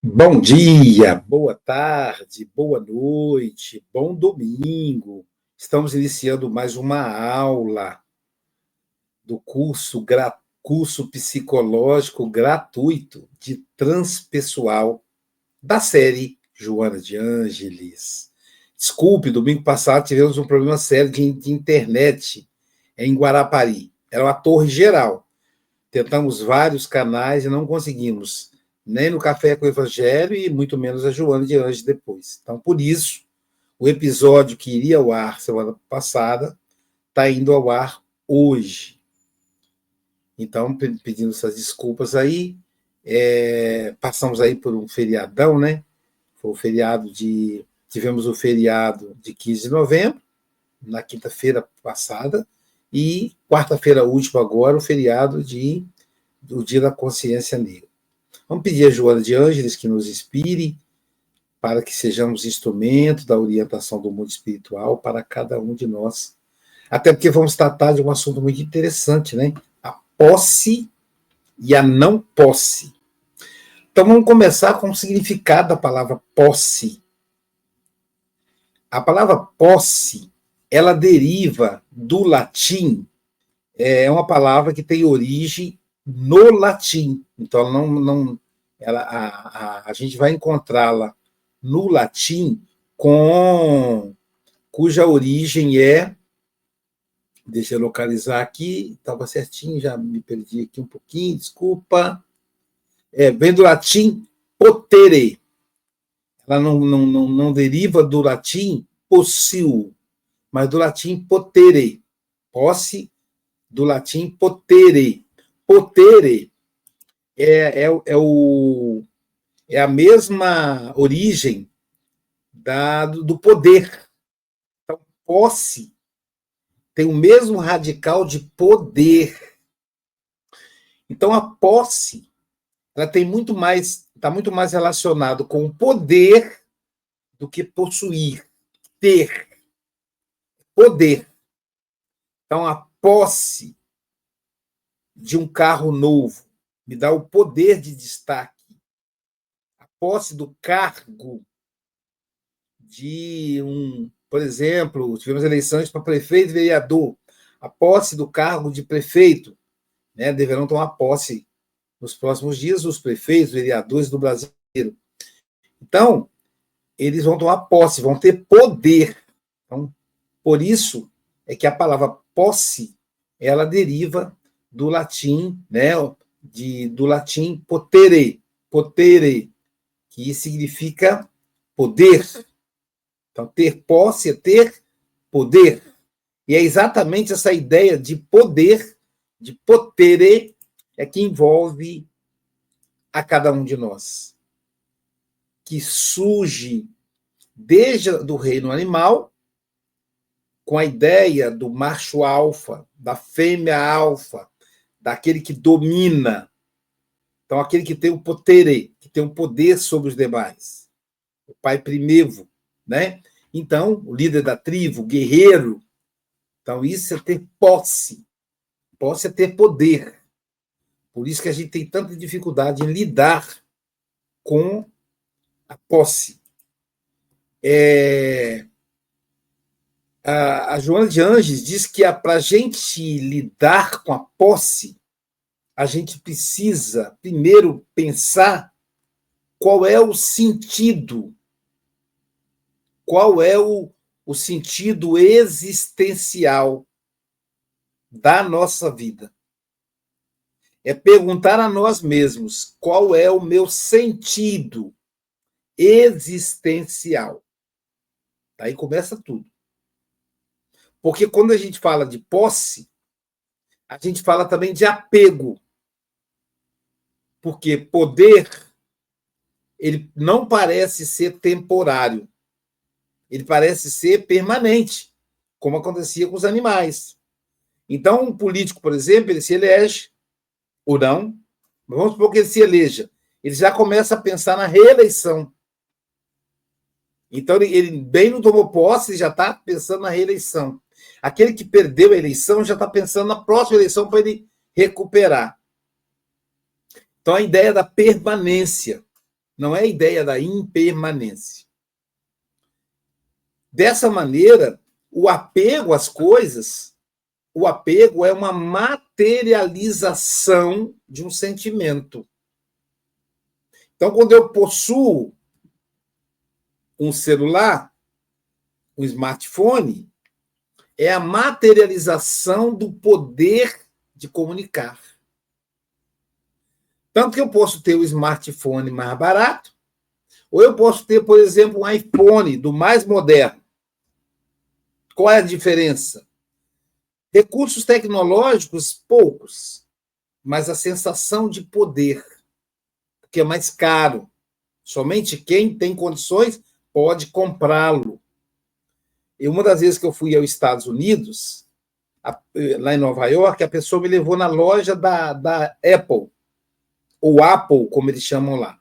Bom dia, boa tarde, boa noite, bom domingo. Estamos iniciando mais uma aula do curso psicológico gratuito de transpessoal da série Joana de Ângeles. Desculpe, domingo passado tivemos um problema sério de internet em Guarapari. Era uma torre geral. Tentamos vários canais e não conseguimos. Nem no Café com o Evangelho e muito menos a Joana de Anjos depois. Então, por isso, o episódio que iria ao ar semana passada está indo ao ar hoje. Então, pedindo essas desculpas aí, passamos aí por um feriadão, né? Foi o feriado de... Tivemos o feriado de 15 de novembro, na quinta-feira passada, e quarta-feira última agora, o feriado do Dia da Consciência Negra. Vamos pedir a Joana de Ângeles que nos inspire para que sejamos instrumento da orientação do mundo espiritual para cada um de nós. Até porque vamos tratar de um assunto muito interessante, né? A posse e a não posse. Então vamos começar com o significado da palavra posse. A palavra posse, ela deriva do latim, é uma palavra que tem origem no latim. Então a gente vai encontrá-la no latim cuja origem é, deixa eu localizar aqui, estava certinho, já me perdi aqui um pouquinho, desculpa, vem do latim potere. Ela não deriva do latim possiu, mas do latim potere, posse, do latim potere. Potere é a mesma origem do poder. Então, posse tem o mesmo radical de poder. Então, a posse ela tem está muito mais relacionado com o poder do que possuir, ter, poder. Então, a posse de um carro novo me dá o poder de destaque. A posse do cargo por exemplo, tivemos eleições para prefeito e vereador. A posse do cargo de prefeito, né, deverão tomar posse nos próximos dias os prefeitos, vereadores do Brasil. Então, eles vão tomar posse, vão ter poder. Então, por isso é que a palavra posse, ela deriva do latim, né, do latim potere, que significa poder. Então, ter posse é ter poder. E é exatamente essa ideia de poder, de potere, que envolve a cada um de nós. Que surge desde o reino animal, com a ideia do macho alfa, da fêmea alfa, daquele que domina. Então, aquele que tem o potere, que tem o poder sobre os demais. O pai primevo, né? Então, o líder da tribo, o guerreiro. Então, isso é ter posse. Posse é ter poder. Por isso que a gente tem tanta dificuldade em lidar com a posse. A Joana de Ângeles diz que para a gente lidar com a posse, a gente precisa primeiro pensar qual é o sentido, qual é o sentido existencial da nossa vida. É perguntar a nós mesmos qual é o meu sentido existencial. Aí começa tudo. Porque quando a gente fala de posse, a gente fala também de apego. Porque poder, ele não parece ser temporário. Ele parece ser permanente, como acontecia com os animais. Então, um político, por exemplo, ele se elege ou não, mas vamos supor que ele se eleja. Ele já começa a pensar na reeleição. Então, ele bem não tomou posse, já está pensando na reeleição. Aquele que perdeu a eleição já está pensando na próxima eleição para ele recuperar. Então, a ideia da permanência. não é a ideia da impermanência. Dessa maneira, o apego às coisas, o apego é uma materialização de um sentimento. Então, quando eu possuo um celular, um smartphone, é a materialização do poder de comunicar. Tanto que eu posso ter o smartphone mais barato, ou eu posso ter, por exemplo, um iPhone do mais moderno. Qual é a diferença? Recursos tecnológicos, poucos, mas a sensação de poder, que é mais caro. Somente quem tem condições pode comprá-lo. E uma das vezes que eu fui aos Estados Unidos, lá em Nova York, a pessoa me levou na loja da Apple, ou Apple, como eles chamam lá.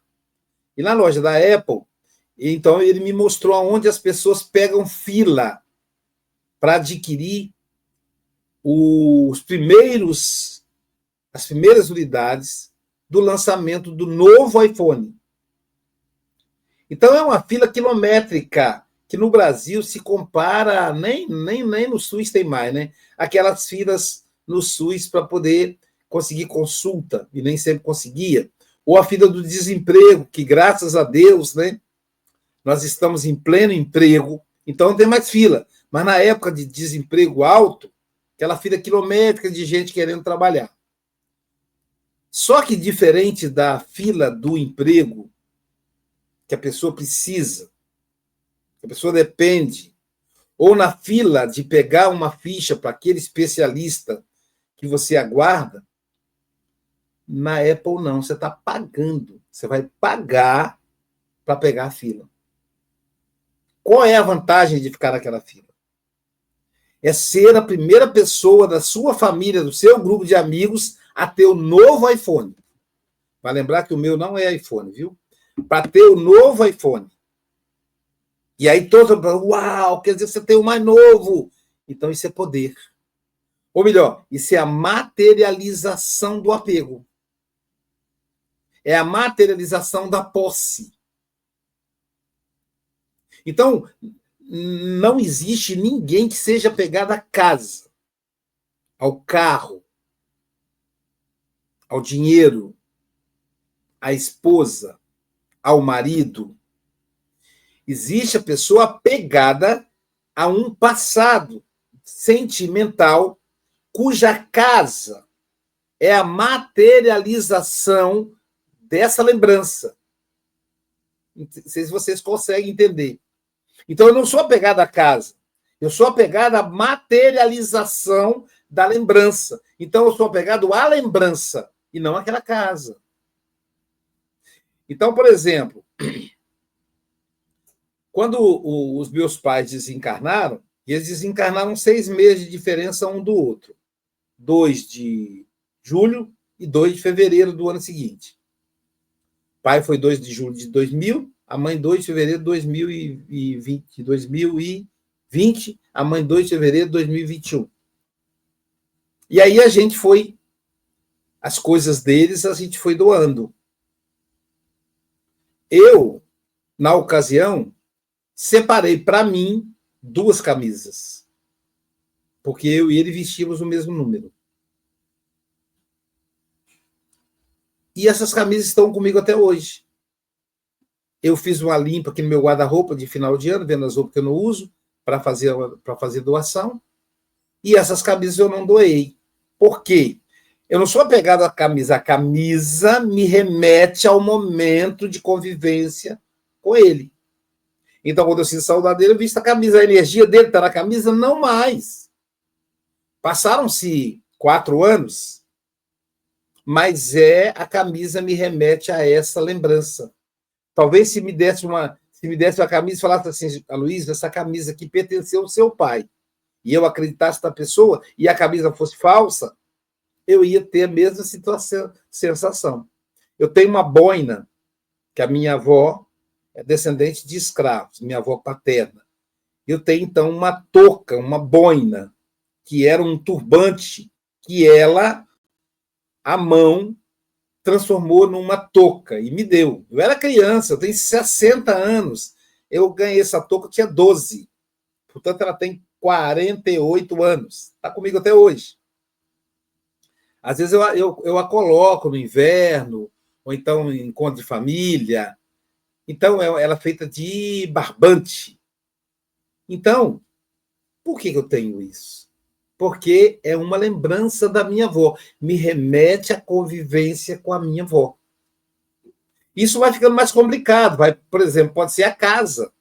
E na loja da Apple, então ele me mostrou onde as pessoas pegam fila para adquirir as primeiras unidades do lançamento do novo iPhone. Então, é uma fila quilométrica, que no Brasil se compara, nem no SUS tem mais, né? Aquelas filas no SUS para poder conseguir consulta, e nem sempre conseguia. Ou a fila do desemprego, que graças a Deus, né, nós estamos em pleno emprego, então não tem mais fila. Mas na época de desemprego alto, aquela fila quilométrica de gente querendo trabalhar. Só que diferente da fila do emprego, que a pessoa precisa, que a pessoa depende, ou na fila de pegar uma ficha para aquele especialista que você aguarda, na Apple não, você está pagando. Você vai pagar para pegar a fila. Qual é a vantagem de ficar naquela fila? É ser a primeira pessoa da sua família, do seu grupo de amigos, a ter o novo iPhone. Vai lembrar que o meu não é iPhone, viu? Para ter o novo iPhone. E aí todo mundo, uau, quer dizer, você tem o mais novo. Então isso é poder. Ou melhor, isso é a materialização do apego. É a materialização da posse. Então, não existe ninguém que seja apegado à casa, ao carro, ao dinheiro, à esposa, ao marido. Existe a pessoa apegada a um passado sentimental cuja casa é a materialização dessa lembrança. Não sei se vocês conseguem entender. Então, eu não sou apegado à casa. Eu sou apegado à materialização da lembrança. Então, eu sou apegado à lembrança e não àquela casa. Então, por exemplo, quando os meus pais desencarnaram, eles desencarnaram 6 meses de diferença um do outro. 2 de julho e 2 de fevereiro do ano seguinte. O pai foi 2 de julho de 2000, a mãe 2 de fevereiro de 2020, a mãe 2 de fevereiro de 2021. E aí a gente foi, as coisas deles, a gente foi doando. Eu, na ocasião, separei para mim 2 camisas, porque eu e ele vestíamos o mesmo número. E essas camisas estão comigo até hoje. Eu fiz uma limpa aqui no meu guarda-roupa de final de ano, vendo as roupas que eu não uso, para fazer doação. E essas camisas eu não doei. Por quê? Eu não sou apegado à camisa. A camisa me remete ao momento de convivência com ele. Então, quando eu sinto saudade dele, eu visto a camisa. A energia dele está na camisa? Não mais. Passaram-se 4 anos, mas a camisa me remete a essa lembrança. Talvez se me desse uma camisa e falasse assim, Aloysio, essa camisa aqui pertenceu ao seu pai, e eu acreditasse na pessoa, e a camisa fosse falsa, eu ia ter a mesma sensação. Eu tenho uma boina, que a minha avó é descendente de escravos, minha avó paterna. Eu tenho, então, uma touca, uma boina, que era um turbante que ela, à mão, transformou numa touca e me deu. Eu era criança, eu tenho 60 anos. Eu ganhei essa touca, eu tinha 12. Portanto, ela tem 48 anos. Está comigo até hoje. Às vezes eu a coloco no inverno, ou então em encontro de família. Então, ela é feita de barbante. Então, por que eu tenho isso? Porque é uma lembrança da minha avó. Me remete à convivência com a minha avó. Isso vai ficando mais complicado. Vai, por exemplo, pode ser a casa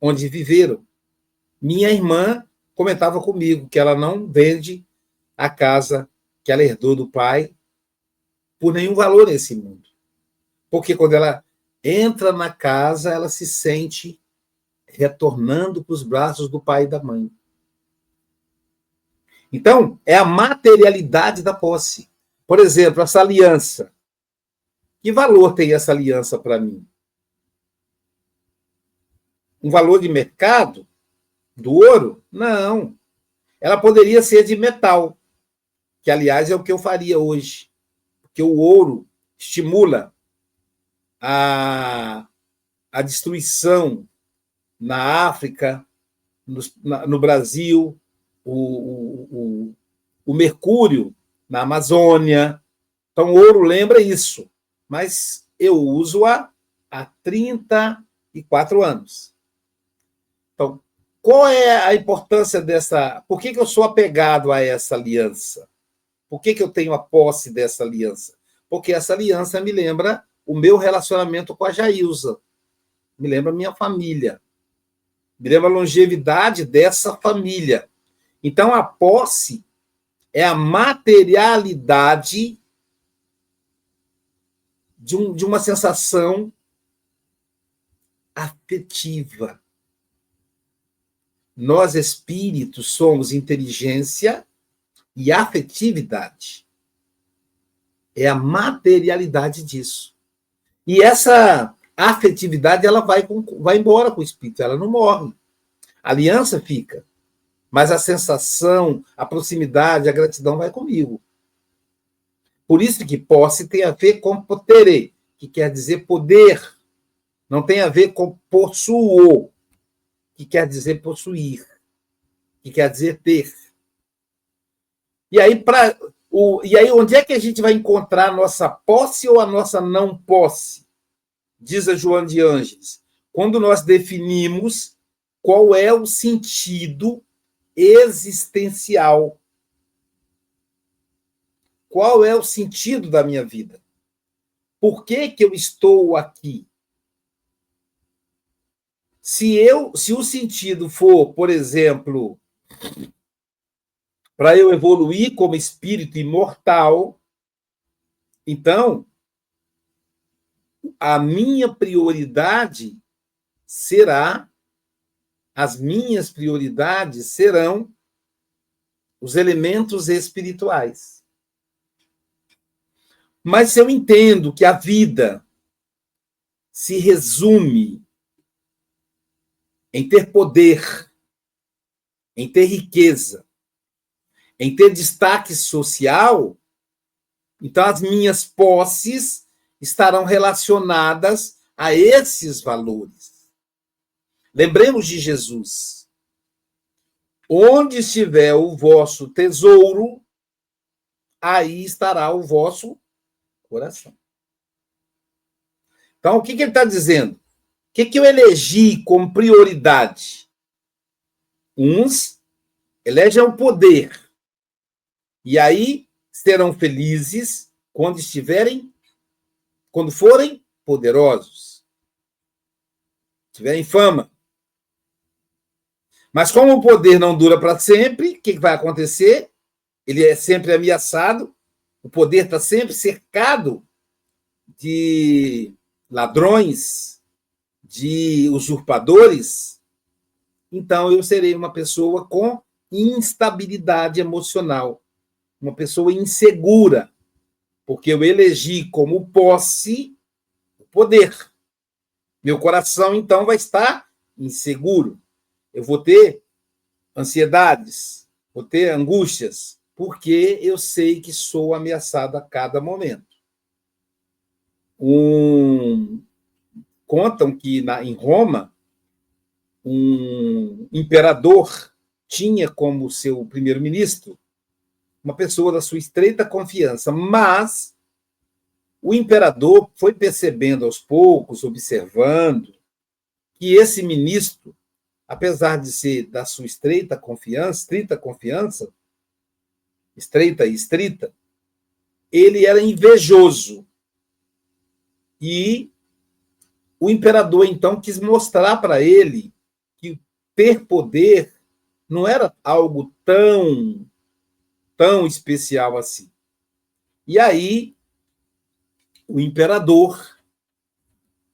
onde viveram. Minha irmã comentava comigo que ela não vende a casa que ela herdou do pai por nenhum valor nesse mundo. Porque quando ela entra na casa, ela se sente retornando para os braços do pai e da mãe. Então, é a materialidade da posse. Por exemplo, essa aliança. Que valor tem essa aliança para mim? Um valor de mercado? Do ouro? Não. Ela poderia ser de metal, que, aliás, é o que eu faria hoje. Porque o ouro estimula a destruição na África, no Brasil, o mercúrio na Amazônia. Então, o ouro lembra isso. Mas eu uso-a há 34 anos. Então, qual é a importância dessa... Por que eu sou apegado a essa aliança? Por que eu tenho a posse dessa aliança? Porque essa aliança me lembra o meu relacionamento com a Jailza, me lembra a minha família, me lembra a longevidade dessa família. Então, a posse é a materialidade de uma sensação afetiva. Nós, espíritos, somos inteligência e afetividade. É a materialidade disso. E essa afetividade ela vai embora com o espírito, ela não morre. A aliança fica, mas a sensação, a proximidade, a gratidão vai comigo. Por isso que posse tem a ver com potere, que quer dizer poder. Não tem a ver com possuo, que quer dizer possuir, que quer dizer ter. E aí, onde é que a gente vai encontrar a nossa posse ou a nossa não posse? Diz a Joana de Ângeles, quando nós definimos qual é o sentido existencial. Qual é o sentido da minha vida? Por que eu estou aqui? Se o sentido for, por exemplo, para eu evoluir como espírito imortal, então a minha prioridade as minhas prioridades serão os elementos espirituais. Mas se eu entendo que a vida se resume em ter poder, em ter riqueza, em ter destaque social, então as minhas posses estarão relacionadas a esses valores. Lembremos de Jesus. Onde estiver o vosso tesouro, aí estará o vosso coração. Então, o que ele está dizendo? O que eu elegi como prioridade? Uns elegem o poder. E aí serão felizes quando forem poderosos, tiverem fama. Mas como o poder não dura para sempre, o que vai acontecer? Ele é sempre ameaçado, o poder está sempre cercado de ladrões, de usurpadores. Então, eu serei uma pessoa com instabilidade emocional, uma pessoa insegura, porque eu elegi como posse o poder. Meu coração, então, vai estar inseguro. Eu vou ter ansiedades, vou ter angústias, porque eu sei que sou ameaçado a cada momento. Contam que em Roma, um imperador tinha como seu primeiro-ministro uma pessoa da sua estreita confiança, mas o imperador foi percebendo aos poucos, observando, que esse ministro, apesar de ser da sua estreita e estrita, ele era invejoso. E o imperador, então, quis mostrar para ele que ter poder não era algo tão especial assim. E aí, o imperador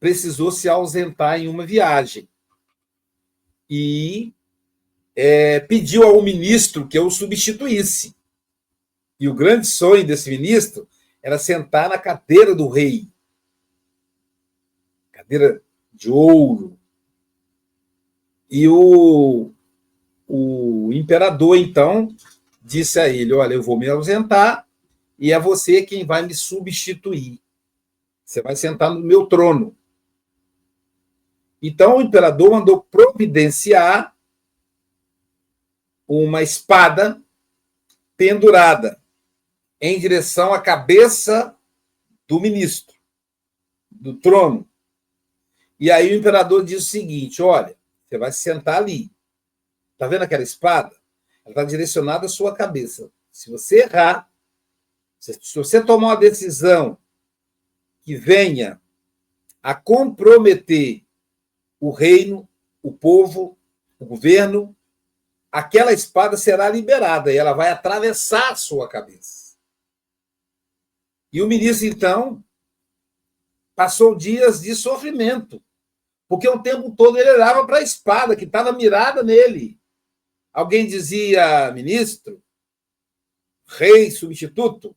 precisou se ausentar em uma viagem e pediu ao ministro que eu o substituísse. E o grande sonho desse ministro era sentar na cadeira do rei, cadeira de ouro. E o imperador, então, disse a ele: olha, eu vou me ausentar e é você quem vai me substituir. Você vai sentar no meu trono. Então, o imperador mandou providenciar uma espada pendurada em direção à cabeça do ministro, do trono. E aí o imperador diz o seguinte: olha, você vai se sentar ali. Está vendo aquela espada? Ela está direcionada à sua cabeça. Se você errar, se você tomar uma decisão que venha a comprometer o reino, o povo, o governo, aquela espada será liberada e ela vai atravessar a sua cabeça. E o ministro, então, passou dias de sofrimento, porque o tempo todo ele olhava para a espada que estava mirada nele. Alguém dizia: ministro, rei substituto,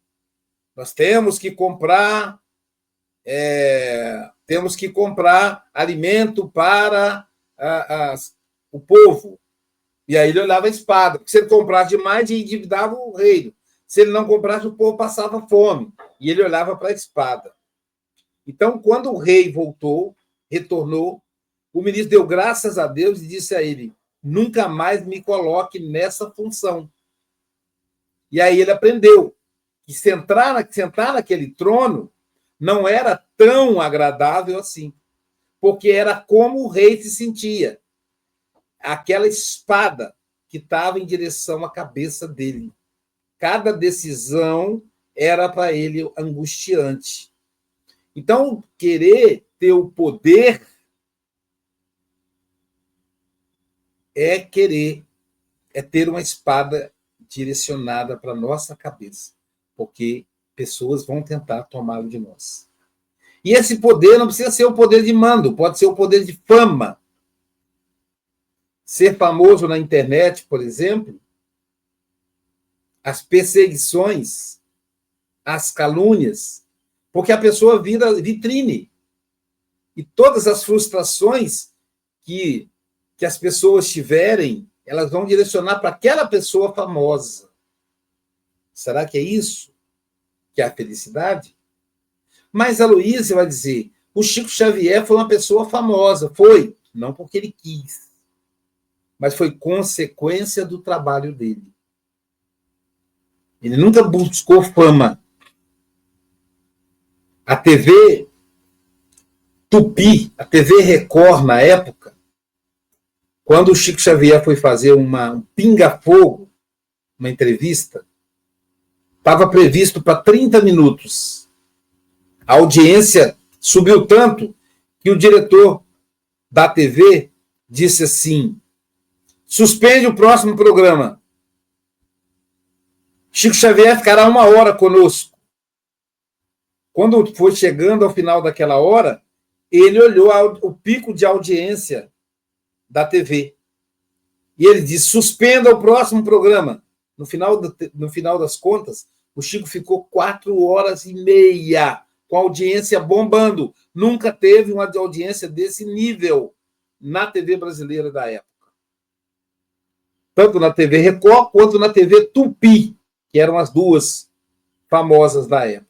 nós temos que comprar alimento para o povo. E aí ele olhava a espada, porque se ele comprasse demais, ele endividava o reino. Se ele não comprasse, o povo passava fome. E ele olhava para a espada. Então, quando o rei retornou, o ministro deu graças a Deus e disse a ele: nunca mais me coloque nessa função. E aí ele aprendeu que sentar naquele trono não era tão agradável assim, porque era como o rei se sentia. Aquela espada que estava em direção à cabeça dele. Cada decisão era para ele angustiante. Então, querer ter o poder é ter uma espada direcionada para a nossa cabeça, porque pessoas vão tentar tomá-lo de nós. E esse poder não precisa ser o poder de mando, pode ser o poder de fama. Ser famoso na internet, por exemplo, as perseguições, as calúnias, porque a pessoa vira vitrine. E todas as frustrações que as pessoas tiverem, elas vão direcionar para aquela pessoa famosa. Será que é isso que é a felicidade? Mas a Luísa vai dizer: o Chico Xavier foi uma pessoa famosa. Foi, não porque ele quis, mas foi consequência do trabalho dele. Ele nunca buscou fama. A TV Tupi, a TV Record, na época, quando o Chico Xavier foi fazer um pinga-fogo, uma entrevista, estava previsto para 30 minutos. A audiência subiu tanto que o diretor da TV disse assim: suspende o próximo programa. Chico Xavier ficará 1 hora conosco. Quando foi chegando ao final daquela hora, ele olhou o pico de audiência da TV. E ele disse: suspenda o próximo programa. No final das contas, o Chico ficou 4h30 com a audiência bombando. Nunca teve uma audiência desse nível na TV brasileira da época. Tanto na TV Record quanto na TV Tupi, que eram as duas famosas da época.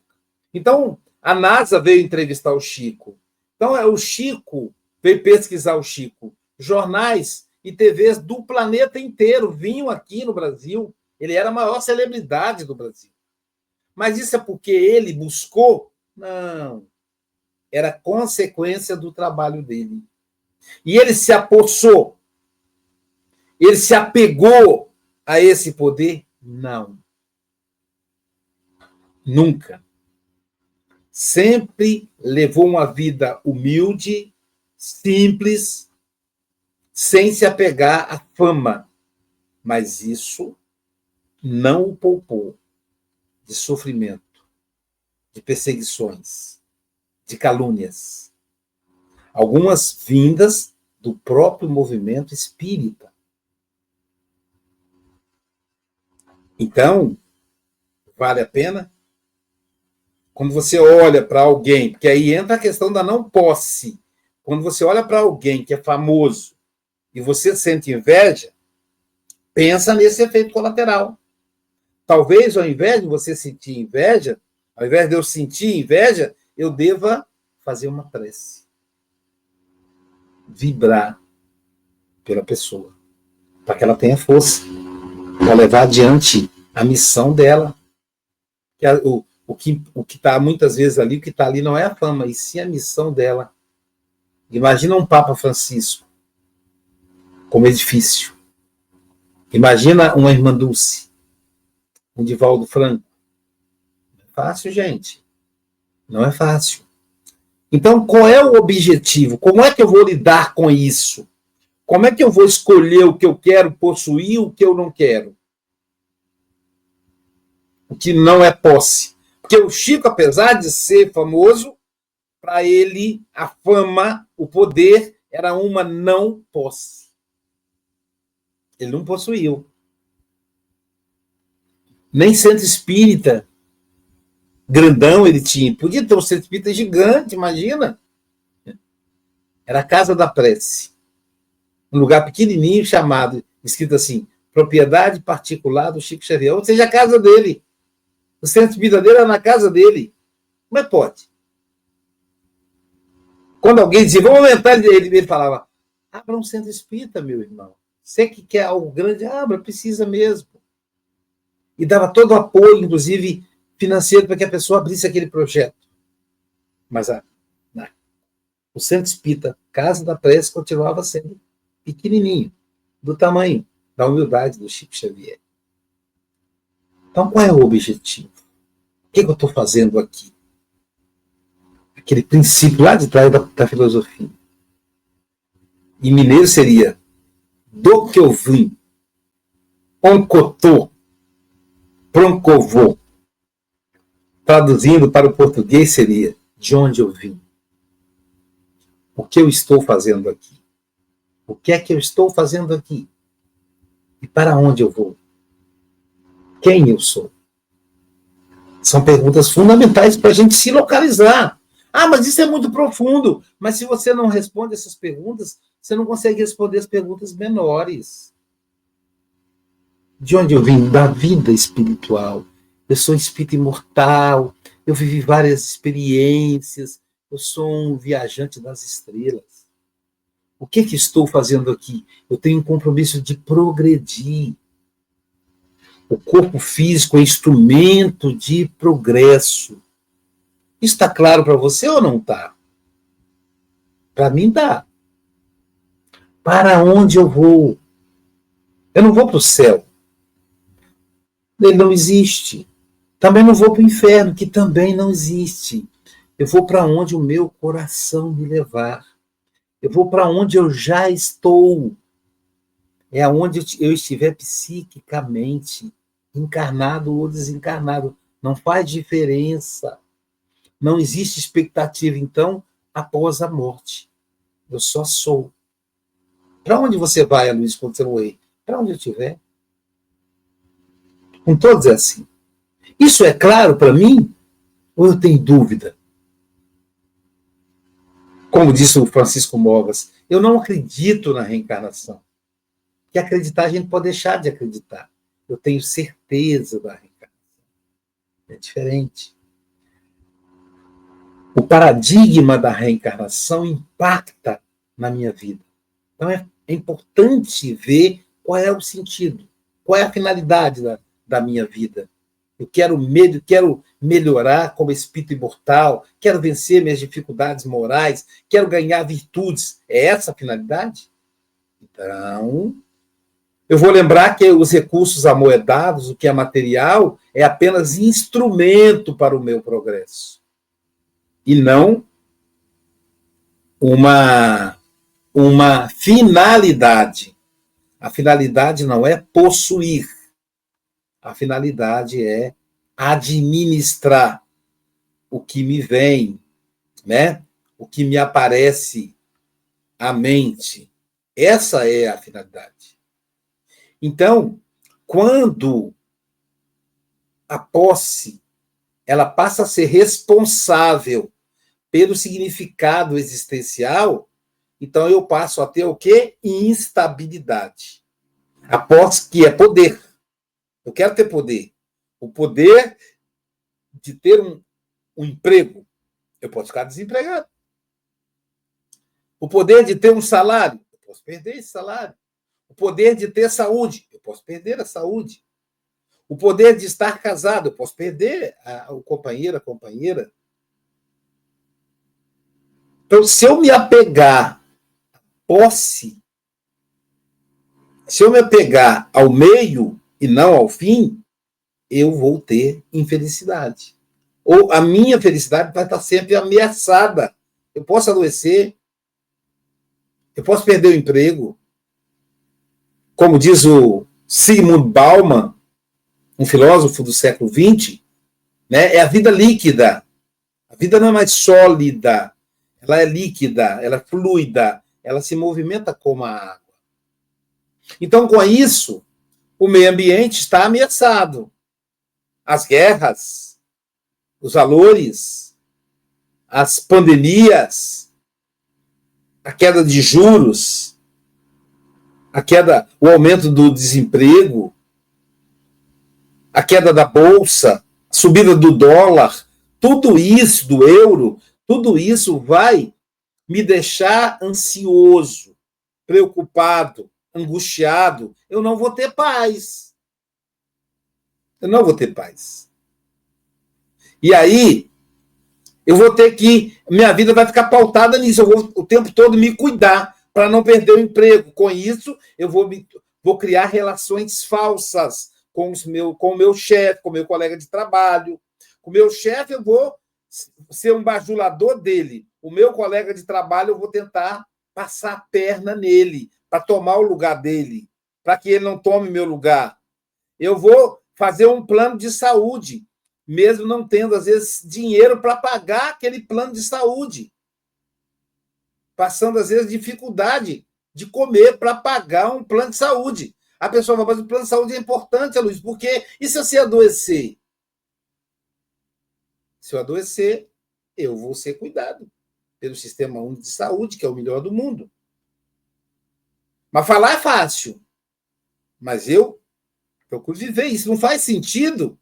Então, A NASA veio entrevistar o Chico. Então, o Chico veio pesquisar o Chico. Jornais e TVs do planeta inteiro vinham aqui no Brasil. Ele era a maior celebridade do Brasil. Mas isso é porque ele buscou? Não. Era consequência do trabalho dele. E ele se apossou. Ele se apegou a esse poder? Não. Nunca. Sempre levou uma vida humilde, simples, sem se apegar à fama. Mas isso não o poupou de sofrimento, de perseguições, de calúnias. Algumas vindas do próprio movimento espírita. Então, vale a pena? Quando você olha para alguém, porque aí entra a questão da não posse. Quando você olha para alguém que é famoso e você sente inveja, pensa nesse efeito colateral. Talvez, ao invés de você sentir inveja, ao invés de eu sentir inveja, eu deva fazer uma prece. Vibrar pela pessoa, para que ela tenha força, para levar adiante a missão dela. O que está muitas vezes ali, o que está ali não é a fama, e sim a missão dela. Imagina um Papa Francisco como edifício. Imagina uma Irmã Dulce, um Divaldo Franco. Não é fácil, gente. Não é fácil. Então, qual é o objetivo? Como é que eu vou lidar com isso? Como é que eu vou escolher o que eu quero possuir e o que eu não quero? O que não é posse. Porque o Chico, apesar de ser famoso, para ele a fama, o poder, era uma não posse. Ele não possuiu. Nem centro espírita grandão ele tinha. Podia ter um centro espírita gigante, imagina. Era a Casa da Prece. Um lugar pequenininho chamado, escrito assim, propriedade particular do Chico Xavier. Ou seja, a casa dele. O centro espírita dele era na casa dele. Como é que pode? Quando alguém dizia, vamos aumentar, ele falava, abra um centro espírita, meu irmão. Você que quer algo grande, abra, precisa mesmo. E dava todo o apoio, inclusive financeiro, para que a pessoa abrisse aquele projeto. Mas o centro espírita, Casa da Prece, continuava sendo pequenininho, do tamanho da humildade do Chico Xavier. Então, qual é o objetivo? O que eu estou fazendo aqui? Aquele princípio lá de trás da filosofia. Em mineiro seria do que eu vim, oncotô, proncovô. Traduzindo para o português seria de onde eu vim. O que eu estou fazendo aqui? O que é que eu estou fazendo aqui? E para onde eu vou? Quem eu sou? São perguntas fundamentais para a gente se localizar. Ah, mas isso é muito profundo. Mas se você não responde essas perguntas, você não consegue responder as perguntas menores. De onde eu vim? Da vida espiritual. Eu sou espírito imortal. Eu vivi várias experiências. Eu sou um viajante das estrelas. O que estou fazendo aqui? Eu tenho um compromisso de progredir. O corpo físico é instrumento de progresso. Isso está claro para você ou não está? Para mim está. Para onde eu vou? Eu não vou para o céu. Ele não existe. Também não vou para o inferno, que também não existe. Eu vou para onde o meu coração me levar. Eu vou para onde eu já estou. É aonde eu estiver psiquicamente, encarnado ou desencarnado. Não faz diferença. Não existe expectativa, então, após a morte. Eu só sou. Para onde você vai, Luiz, quando você morrer? Para onde eu estiver. Com todos é assim. Isso é claro para mim? Ou eu tenho dúvida? Como disse o Francisco Mogas, eu não acredito na reencarnação. Que acreditar a gente pode deixar de acreditar. Eu tenho certeza da reencarnação. É diferente. o paradigma da reencarnação impacta na minha vida. Então, é importante ver qual é o sentido, qual é a finalidade da minha vida. Eu quero melhorar como espírito imortal, quero vencer minhas dificuldades morais, quero ganhar virtudes. É essa a finalidade? Então, eu vou lembrar que os recursos amoedados, o que é material, é apenas instrumento para o meu progresso. E não uma finalidade. A finalidade não é possuir. A finalidade é administrar o que me vem, né? O que me aparece à mente. Essa é a finalidade. Então, quando a posse ela passa a ser responsável pelo significado existencial, então eu passo a ter o quê? Instabilidade. A posse que é poder. Eu quero ter poder. O poder de ter um emprego. Eu posso ficar desempregado. O poder de ter um salário. Eu posso perder esse salário. O poder de ter saúde. Eu posso perder a saúde. O poder de estar casado. Eu posso perder o companheiro, a companheira. Então, se eu me apegar à posse, se eu me apegar ao meio e não ao fim, eu vou ter infelicidade. Ou a minha felicidade vai estar sempre ameaçada. Eu posso adoecer, eu posso perder o emprego. Como diz o Zygmunt Bauman, um filósofo do século XX, né, é a vida líquida. A vida não é mais sólida, ela é líquida, ela é fluida, ela se movimenta como a água. Então, com isso, o meio ambiente está ameaçado. As guerras, os valores, as pandemias, a queda de juros, o aumento do desemprego, a queda da bolsa, a subida do dólar, tudo isso, do euro, tudo isso vai me deixar ansioso, preocupado, angustiado. Eu não vou ter paz. Eu não vou ter paz. E aí, eu vou ter que... Minha vida vai ficar pautada nisso. Eu vou o tempo todo me cuidar para não perder o emprego. Com isso, eu vou criar relações falsas com o meu chefe, com o meu colega de trabalho. Com o meu chefe, eu vou ser um bajulador dele. O meu colega de trabalho, eu vou tentar passar a perna nele, para tomar o lugar dele, para que ele não tome meu lugar. Eu vou fazer um plano de saúde, mesmo não tendo, às vezes, dinheiro para pagar aquele plano de saúde. Passando, às vezes, dificuldade de comer para pagar um plano de saúde. A pessoa vai fazer o plano de saúde é importante, Luiz, porque e se você adoecer? Se eu adoecer, eu vou ser cuidado pelo Sistema Único de Saúde, que é o melhor do mundo. Mas falar é fácil. Mas eu procuro viver. Isso não faz sentido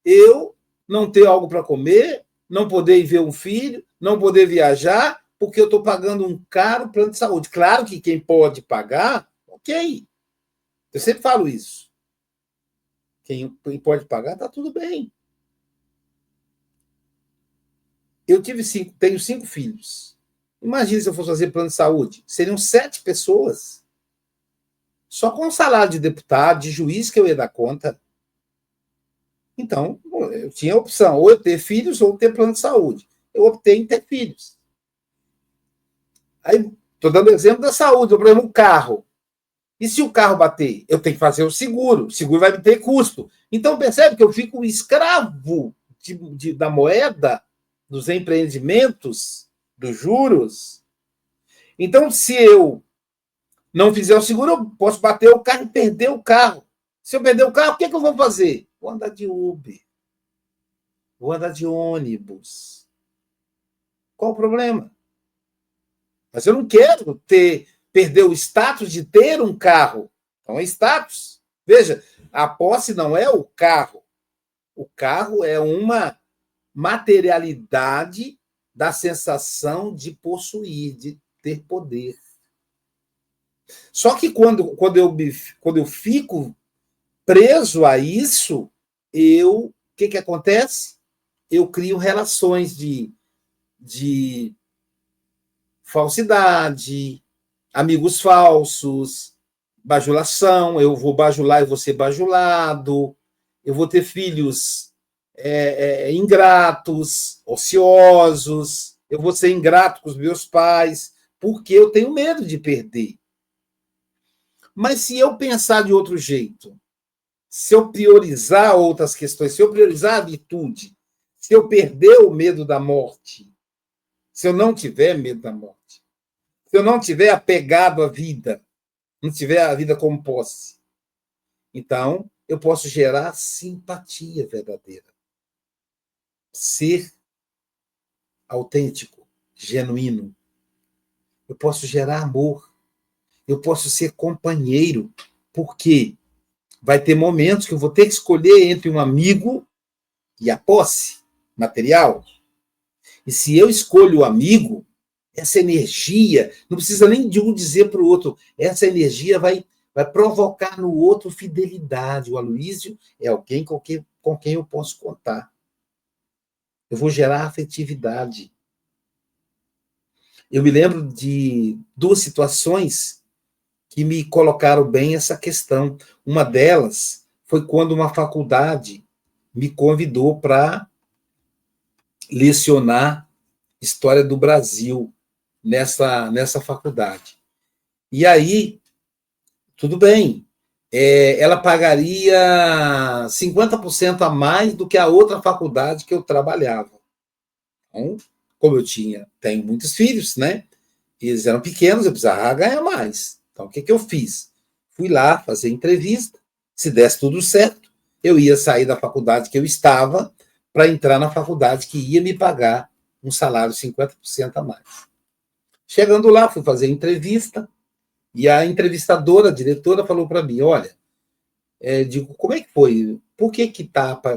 eu não ter algo para comer, não poder ir ver um filho, não poder viajar, porque eu estou pagando um caro plano de saúde. Claro que quem pode pagar, ok. Eu sempre falo isso. Quem pode pagar, está tudo bem. Eu tenho 5 filhos. Imagina se eu fosse fazer plano de saúde. Seriam 7 pessoas. Só com o salário de deputado, de juiz, que eu ia dar conta. Então, eu tinha a opção, ou eu ter filhos ou ter plano de saúde. Eu optei em ter filhos. Aí, estou dando exemplo da saúde, por exemplo, um carro. E se o carro bater? Eu tenho que fazer o seguro. O seguro vai me ter custo. Então, percebe que eu fico escravo da moeda, dos empreendimentos, dos juros. Então, se eu não fizer o seguro, eu posso bater o carro e perder o carro. Se eu perder o carro, o que eu vou fazer? Vou andar de Uber. Vou andar de ônibus. Qual o problema? Mas eu não quero perder o status de ter um carro. Então é status. Veja, a posse não é o carro. O carro é uma materialidade da sensação de possuir, de ter poder. Só que quando eu fico preso a isso, o que acontece? Eu crio relações de falsidade, amigos falsos, bajulação, eu vou bajular e vou ser bajulado, eu vou ter filhos ingratos, ociosos, eu vou ser ingrato com os meus pais, porque eu tenho medo de perder. Mas se eu pensar de outro jeito, se eu priorizar outras questões, se eu priorizar a virtude, se eu perder o medo da morte, se eu não tiver medo da morte, se eu não tiver apegado à vida, não tiver a vida como posse, então eu posso gerar simpatia verdadeira. Ser autêntico, genuíno. Eu posso gerar amor. Eu posso ser companheiro, porque vai ter momentos que eu vou ter que escolher entre um amigo e a posse material. E se eu escolho o amigo, essa energia, não precisa nem de um dizer para o outro, essa energia vai provocar no outro fidelidade. O Aloísio é alguém com quem eu posso contar. Eu vou gerar afetividade. Eu me lembro de duas situações que me colocaram bem essa questão. Uma delas foi quando uma faculdade me convidou para lecionar História do Brasil nessa faculdade. E aí, tudo bem, ela pagaria 50% a mais do que a outra faculdade que eu trabalhava. Então, como eu tenho muitos filhos, né? Eles eram pequenos, eu precisava ganhar mais. Então, o que eu fiz? Fui lá fazer entrevista, se desse tudo certo, eu ia sair da faculdade que eu estava para entrar na faculdade que ia me pagar um salário 50% a mais. Chegando lá, fui fazer entrevista, e a entrevistadora, a diretora, falou para mim, olha, digo, como é que foi? Por que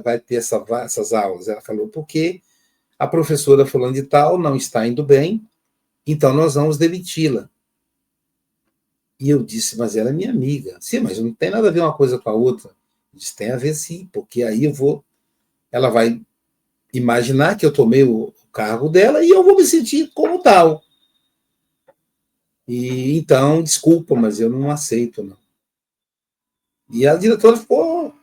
vai ter essas aulas? Ela falou, porque a professora fulano de tal não está indo bem, então nós vamos demiti-la. E eu disse, mas ela é minha amiga. Sim, mas não tem nada a ver uma coisa com a outra. Eu disse, tem a ver sim, porque aí ela vai imaginar que eu tomei o cargo dela e eu vou me sentir como tal. E então, desculpa, mas eu não aceito, não. E a diretora ficou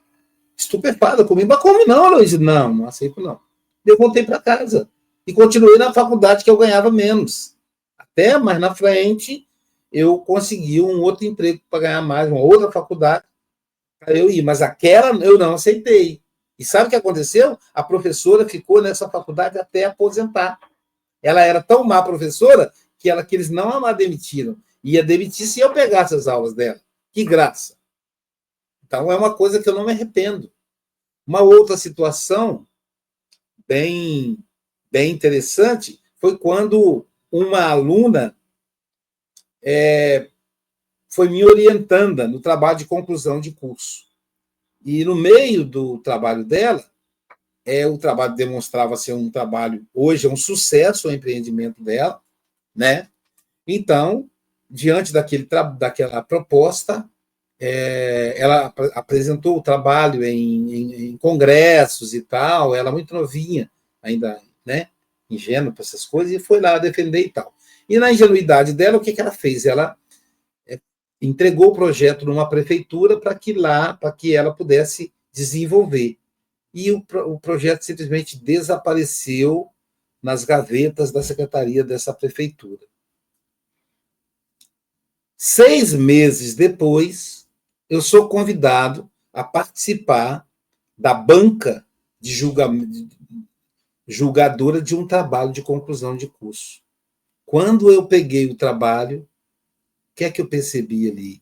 estupefaada comigo. Mas como não, Luiz? Não, não aceito, não. Eu voltei para casa. E continuei na faculdade que eu ganhava menos. Até mais na frente, eu consegui um outro emprego para ganhar mais, uma outra faculdade para eu ir. Mas aquela eu não aceitei. E sabe o que aconteceu? A professora ficou nessa faculdade até aposentar. Ela era tão má professora que eles não a demitiram. Ia demitir se eu pegasse as aulas dela. Que graça. Então, é uma coisa que eu não me arrependo. Uma outra situação bem, bem interessante foi quando uma aluna foi me orientando no trabalho de conclusão de curso. E no meio do trabalho dela, o trabalho demonstrava ser um trabalho, hoje é um sucesso o empreendimento dela, né? Então, diante daquela proposta, ela apresentou o trabalho em congressos e tal, ela muito novinha, ainda, né, ingênua para essas coisas, e foi lá defender e tal. E na ingenuidade dela, o que ela fez? Ela entregou o projeto numa prefeitura para que ela pudesse desenvolver. E o projeto simplesmente desapareceu nas gavetas da secretaria dessa prefeitura. 6 meses depois, eu sou convidado a participar da banca de julgadora de um trabalho de conclusão de curso. Quando eu peguei o trabalho, o que é que eu percebi ali?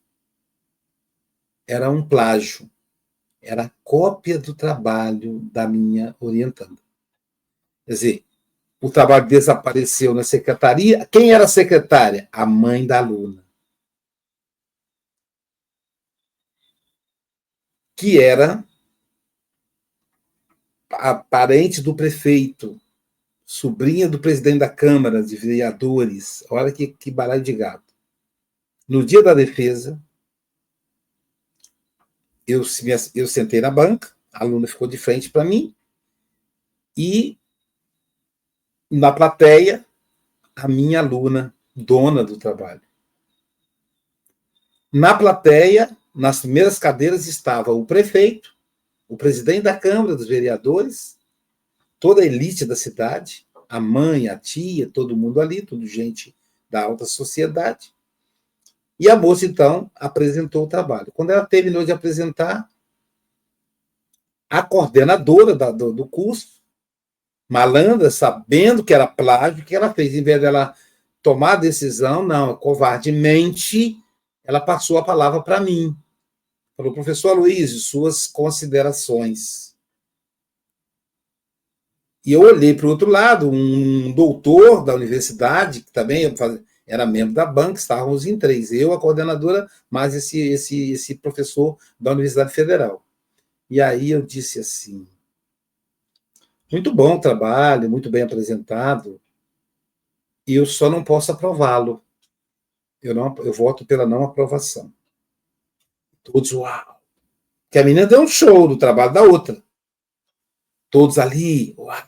Era um plágio. Era cópia do trabalho da minha orientanda. Quer dizer, o trabalho desapareceu na secretaria. Quem era a secretária? A mãe da aluna. Que era a parente do prefeito. sobrinha do presidente da Câmara de Vereadores. Olha que baralho de gato. No dia da defesa, eu sentei na banca, a aluna ficou de frente para mim, e na plateia, a minha aluna, dona do trabalho. Na plateia, nas primeiras cadeiras, estava o prefeito, o presidente da Câmara dos Vereadores, toda a elite da cidade, a mãe, a tia, todo mundo ali, tudo gente da alta sociedade. E a moça, então, apresentou o trabalho. Quando ela terminou de apresentar, a coordenadora do curso, malandra, sabendo que era plágio, o que ela fez? Em vez dela tomar a decisão, não, covardemente, ela passou a palavra para mim. Falou, professor Aloysio, suas considerações. E eu olhei para o outro lado, um doutor da universidade, que também era membro da banca, estávamos em 3, eu, a coordenadora, mais esse professor da Universidade Federal. E aí eu disse assim, muito bom o trabalho, muito bem apresentado, e eu só não posso aprová-lo. Eu voto pela não aprovação. Todos, uau! Que a menina deu um show do trabalho da outra. Todos ali, uau!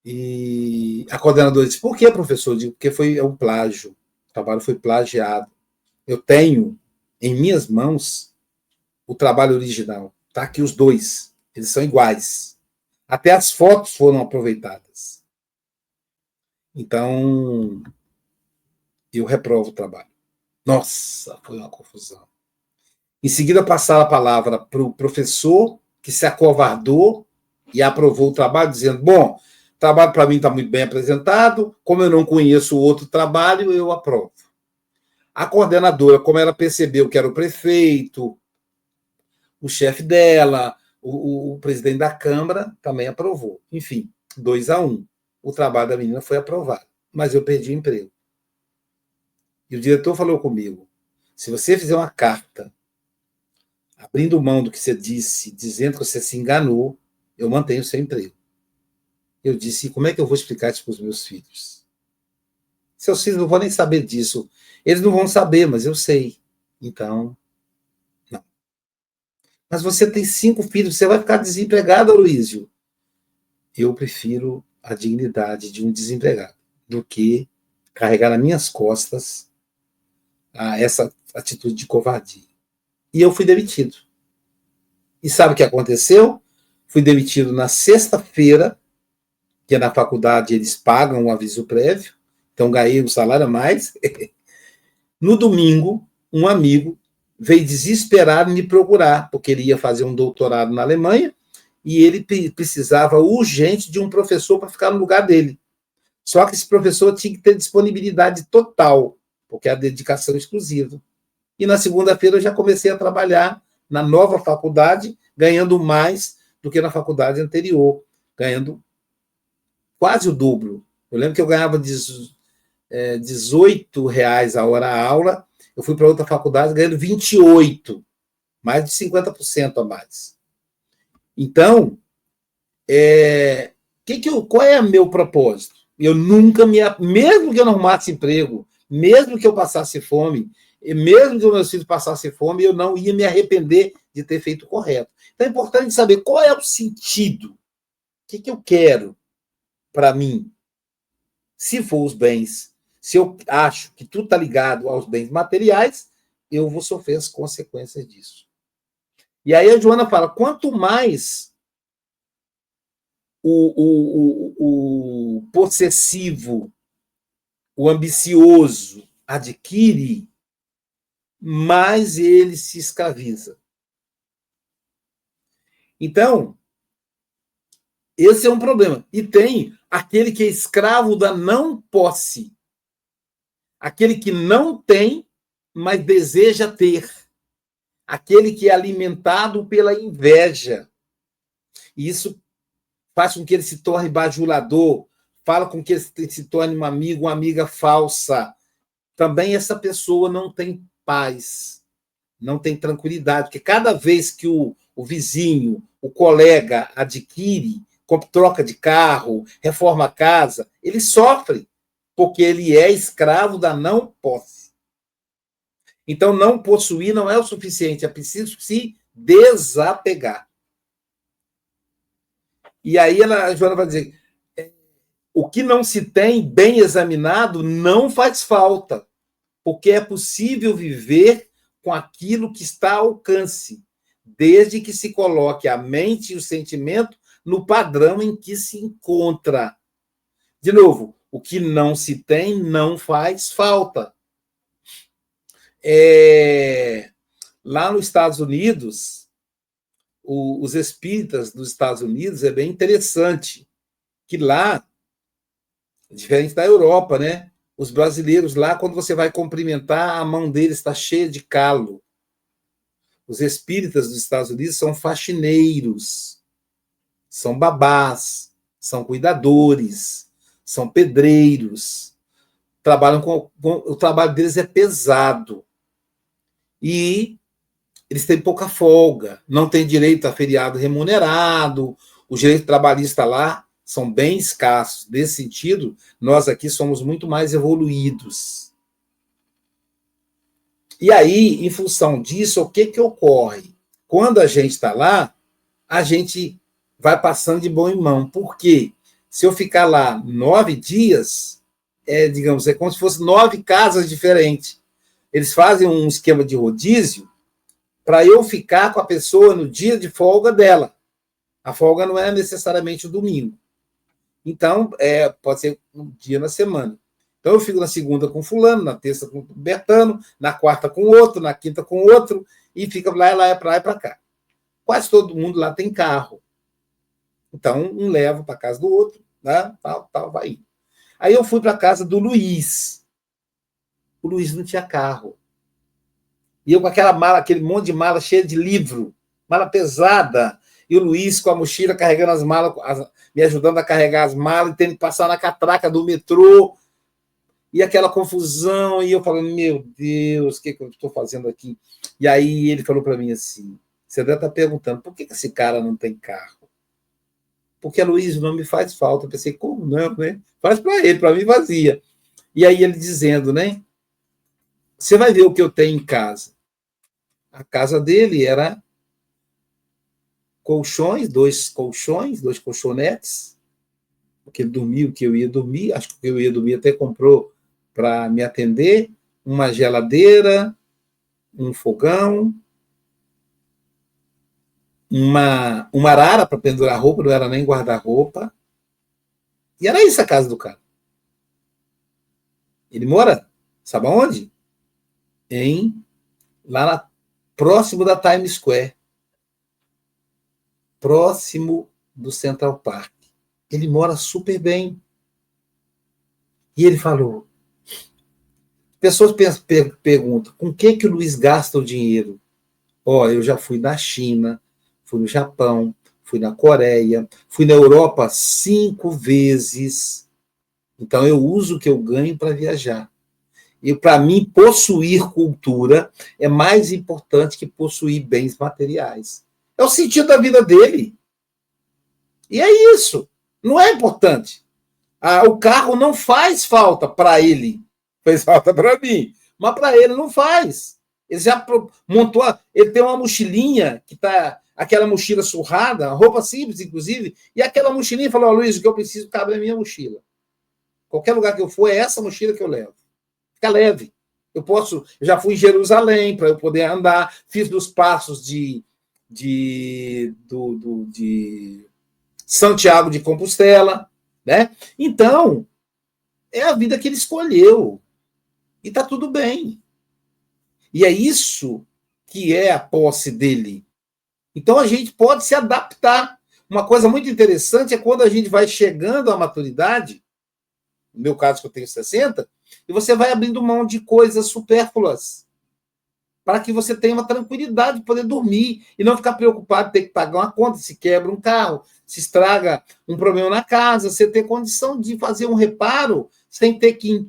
E a coordenadora disse, por que, professor? Eu digo, porque é um plágio. O trabalho foi plagiado. Eu tenho em minhas mãos o trabalho original. Está aqui os dois. Eles são iguais. Até as fotos foram aproveitadas. Então, eu reprovo o trabalho. Nossa, foi uma confusão. Em seguida, passaram a palavra para o professor, que se acovardou e aprovou o trabalho, dizendo, bom, o trabalho para mim está muito bem apresentado, como eu não conheço o outro trabalho, eu aprovo. A coordenadora, como ela percebeu que era o prefeito, o chefe dela, o presidente da Câmara, também aprovou. Enfim, 2-1. O trabalho da menina foi aprovado, mas eu perdi o emprego. E o diretor falou comigo, se você fizer uma carta abrindo mão do que você disse, dizendo que você se enganou, eu mantenho o seu emprego. Eu disse, como é que eu vou explicar isso para os meus filhos? Seus filhos não vão nem saber disso. Eles não vão saber, mas eu sei. Então, não. Mas você tem 5 filhos, você vai ficar desempregado, Aloysio. Eu prefiro a dignidade de um desempregado do que carregar nas minhas costas essa atitude de covardia. E eu fui demitido. E sabe o que aconteceu? Fui demitido na sexta-feira, que na faculdade eles pagam um aviso prévio, então ganhei um salário a mais. No domingo, um amigo veio desesperado me procurar, porque ele ia fazer um doutorado na Alemanha, e ele precisava urgente de um professor para ficar no lugar dele. Só que esse professor tinha que ter disponibilidade total, porque é a dedicação exclusiva. E na segunda-feira eu já comecei a trabalhar na nova faculdade, ganhando mais do que na faculdade anterior, ganhando quase o dobro. Eu lembro que eu ganhava R$18 a hora a aula, eu fui para outra faculdade ganhando 28, mais de 50% a mais. Então, qual é o meu propósito? Eu nunca mesmo que eu não arrumasse emprego, mesmo que eu passasse fome, mesmo que os meus filhos passassem fome, eu não ia me arrepender de ter feito o correto. Então é importante saber qual é o sentido, o que eu quero para mim. Se for os bens, se eu acho que tudo está ligado aos bens materiais, eu vou sofrer as consequências disso. E aí a Joana fala, quanto mais o possessivo, o ambicioso adquire, mais ele se escraviza. Então, esse é um problema. E tem aquele que é escravo da não posse. Aquele que não tem, mas deseja ter. Aquele que é alimentado pela inveja. E isso faz com que ele se torne bajulador, fala com que ele se torne um amigo, uma amiga falsa. Também essa pessoa não tem paz, não tem tranquilidade, porque cada vez que o vizinho, o colega adquire, troca de carro, reforma a casa, ele sofre, porque ele é escravo da não posse. Então, não possuir não é o suficiente, é preciso se desapegar. E aí a Joana vai dizer, o que não se tem bem examinado não faz falta, porque é possível viver com aquilo que está ao alcance, desde que se coloque a mente e o sentimento no padrão em que se encontra. De novo, o que não se tem não faz falta. Lá nos Estados Unidos, os espíritas dos Estados Unidos é bem interessante, que lá, diferente da Europa, né? Os brasileiros lá, quando você vai cumprimentar, a mão deles está cheia de calo. Os espíritas dos Estados Unidos são faxineiros, são babás, são cuidadores, são pedreiros. O trabalho deles é pesado. E eles têm pouca folga, não têm direito a feriado remunerado, os direitos trabalhistas lá são bem escassos. Nesse sentido, nós aqui somos muito mais evoluídos. E aí, em função disso, o que ocorre? Quando a gente está lá, a gente vai passando de mão em mão. Por quê? Se eu ficar lá 9 dias, digamos, é como se fosse 9 casas diferentes. Eles fazem um esquema de rodízio para eu ficar com a pessoa no dia de folga dela. A folga não é necessariamente o domingo. Então, pode ser um dia na semana. Então, eu fico na segunda com fulano, na terça com Bertano, na quarta com outro, na quinta com outro, e fica lá para cá. Quase todo mundo lá tem carro. Então, um leva para a casa do outro, né? Tal, vai indo. Aí eu fui para a casa do Luiz. O Luiz não tinha carro. E eu com aquela mala, aquele monte de mala cheia de livro, mala pesada, e o Luiz com a mochila carregando as malas, me ajudando a carregar as malas, e tendo que passar na catraca do metrô, e aquela confusão, e eu falando, meu Deus, o que eu estou fazendo aqui? E aí ele falou para mim assim, você deve estar perguntando, por que esse cara não tem carro? Porque a Luiz não me faz falta. Eu pensei, como não, né? Faz para ele, para mim vazia. E aí ele dizendo, né? Você vai ver o que eu tenho em casa. A casa dele era dois colchonetes, porque ele dormia o que eu ia dormir, acho que o que eu ia dormir até comprou para me atender, uma geladeira, um fogão, uma arara para pendurar roupa, não era nem guarda-roupa. E era isso a casa do cara. Ele mora, sabe aonde? Próximo da Times Square. Próximo do Central Park. Ele mora super bem. E ele falou... Pessoas perguntam, com que o Luiz gasta o dinheiro? Eu já fui na China, fui no Japão, fui na Coreia, fui na Europa 5 vezes. Então, eu uso o que eu ganho para viajar. E, para mim, possuir cultura é mais importante que possuir bens materiais. É o sentido da vida dele. E é isso. Não é importante. O carro não faz falta para ele. Fez falta para mim. Mas para ele não faz. Ele já montou... Ele tem uma mochilinha, que está... Aquela mochila surrada, roupa simples, inclusive, e aquela mochilinha falou, Luiz, o que eu preciso cabe na minha mochila. Qualquer lugar que eu for, é essa mochila que eu levo. Fica leve. Eu já fui em Jerusalém para eu poder andar, fiz dos passos de Santiago de Compostela, né? Então, é a vida que ele escolheu. E está tudo bem. E é isso que é a posse dele. Então, a gente pode se adaptar. Uma coisa muito interessante é quando a gente vai chegando à maturidade, no meu caso, que eu tenho 60, e você vai abrindo mão de coisas supérfluas, para que você tenha uma tranquilidade de poder dormir e não ficar preocupado de ter que pagar uma conta, se quebra um carro, se estraga um problema na casa, você ter condição de fazer um reparo sem ter que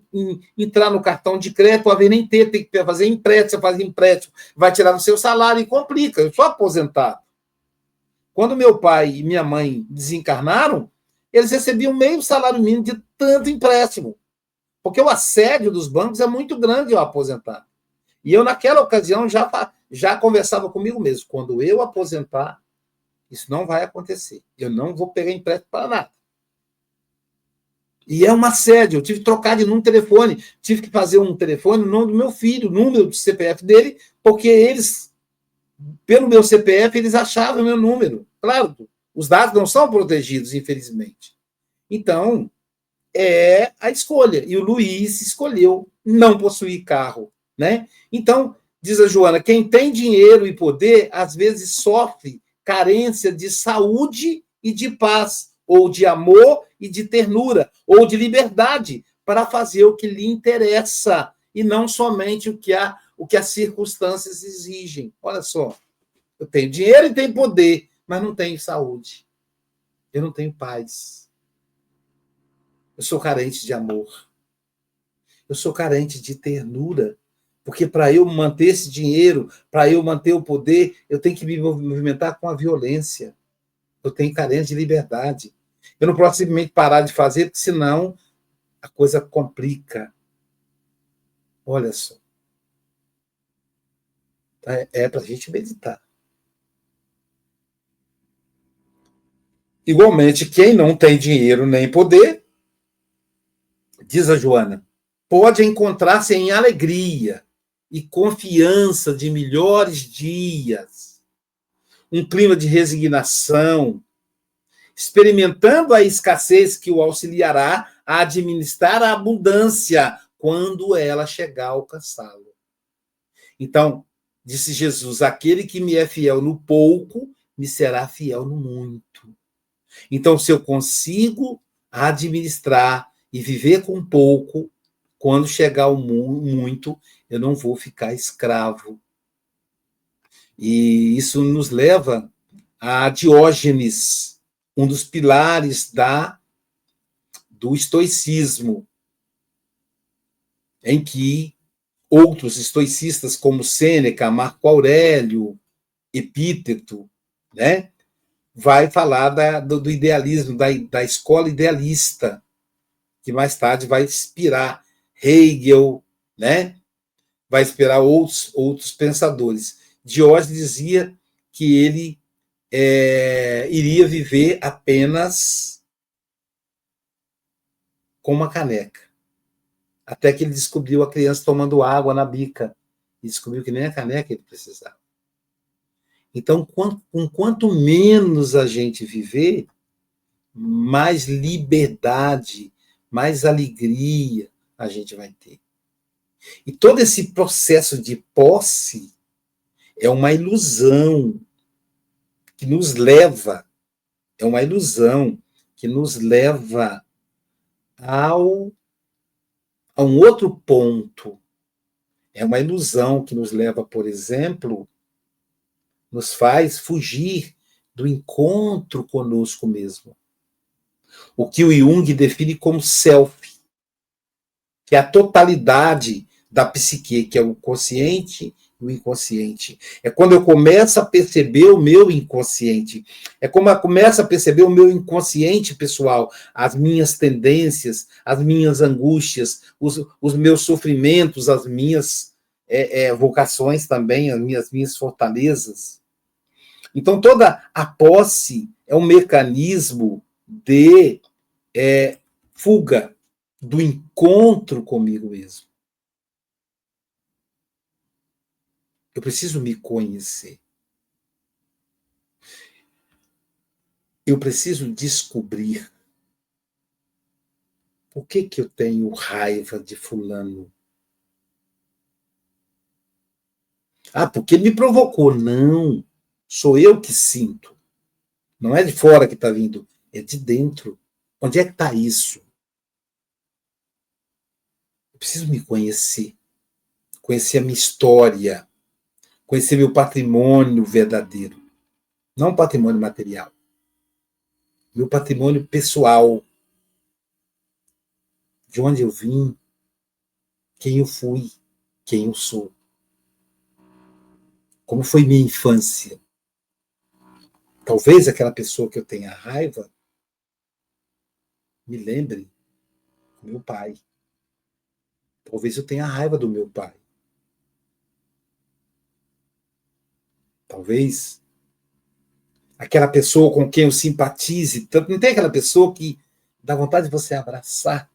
entrar no cartão de crédito, ou nem tem que fazer empréstimo, você faz empréstimo, vai tirar no seu salário e complica. Eu sou aposentado. Quando meu pai e minha mãe desencarnaram, eles recebiam meio salário mínimo de tanto empréstimo. Porque o assédio dos bancos é muito grande ao aposentar. E eu, naquela ocasião, já conversava comigo mesmo. Quando eu aposentar, isso não vai acontecer. Eu não vou pegar empréstimo para nada. E é uma assédio. Eu tive que trocar de número de telefone. Tive que fazer um telefone no nome do meu filho, o número do CPF dele, porque eles, pelo meu CPF, eles achavam o meu número. Claro, os dados não são protegidos, infelizmente. Então, é a escolha. E o Luiz escolheu não possuir carro, né? Então, diz a Joana, quem tem dinheiro e poder, às vezes sofre carência de saúde e de paz, ou de amor e de ternura, ou de liberdade, para fazer o que lhe interessa, e não somente o que as circunstâncias exigem. Olha só, eu tenho dinheiro e tenho poder, mas não tenho saúde. Eu não tenho paz. Eu sou carente de amor. Eu sou carente de ternura. Porque para eu manter esse dinheiro, para eu manter o poder, eu tenho que me movimentar com a violência. Eu tenho carência de liberdade. Eu não posso simplesmente parar de fazer, porque senão a coisa complica. Olha só. É para a gente meditar. Igualmente, quem não tem dinheiro nem poder, diz a Joana, pode encontrar-se em alegria e confiança de melhores dias, um clima de resignação, experimentando a escassez que o auxiliará a administrar a abundância quando ela chegar a alcançá-lo. Então, disse Jesus, aquele que me é fiel no pouco, me será fiel no muito. Então, se eu consigo administrar e viver com pouco, quando chegar ao muito, eu não vou ficar escravo. E isso nos leva a Diógenes, um dos pilares do estoicismo, em que outros estoicistas, como Sêneca, Marco Aurélio, Epíteto, né, vai falar do idealismo, da escola idealista, que mais tarde vai inspirar Hegel, né, vai inspirar outros pensadores. Diógenes dizia que ele iria viver apenas com uma caneca. Até que ele descobriu a criança tomando água na bica. E descobriu que nem a caneca ele precisava. Então, quanto menos a gente viver, mais liberdade, mais alegria a gente vai ter. E todo esse processo de posse é uma ilusão que nos leva, a um outro ponto. É uma ilusão que nos leva, por exemplo, nos faz fugir do encontro conosco mesmo. O que o Jung define como self, que é a totalidade da psique, que é o consciente e o inconsciente. É quando eu começo a perceber o meu inconsciente. É como eu começo a perceber o meu inconsciente pessoal, as minhas tendências, as minhas angústias, os meus sofrimentos, as minhas vocações também, as minhas fortalezas. Então, toda a posse é um mecanismo de fuga do encontro comigo mesmo. Eu preciso me conhecer. Eu preciso descobrir por que eu tenho raiva de fulano. Ah, porque ele me provocou. Não, sou eu que sinto. Não é de fora que está vindo, é de dentro. Onde é que está isso? Eu preciso me conhecer. Conhecer a minha história. Conhecer meu patrimônio verdadeiro. Não patrimônio material. Meu patrimônio pessoal. De onde eu vim. Quem eu fui. Quem eu sou. Como foi minha infância. Talvez aquela pessoa que eu tenha raiva me lembre do meu pai. Talvez eu tenha raiva do meu pai. Talvez aquela pessoa com quem eu simpatize tanto. Não tem aquela pessoa que dá vontade de você abraçar,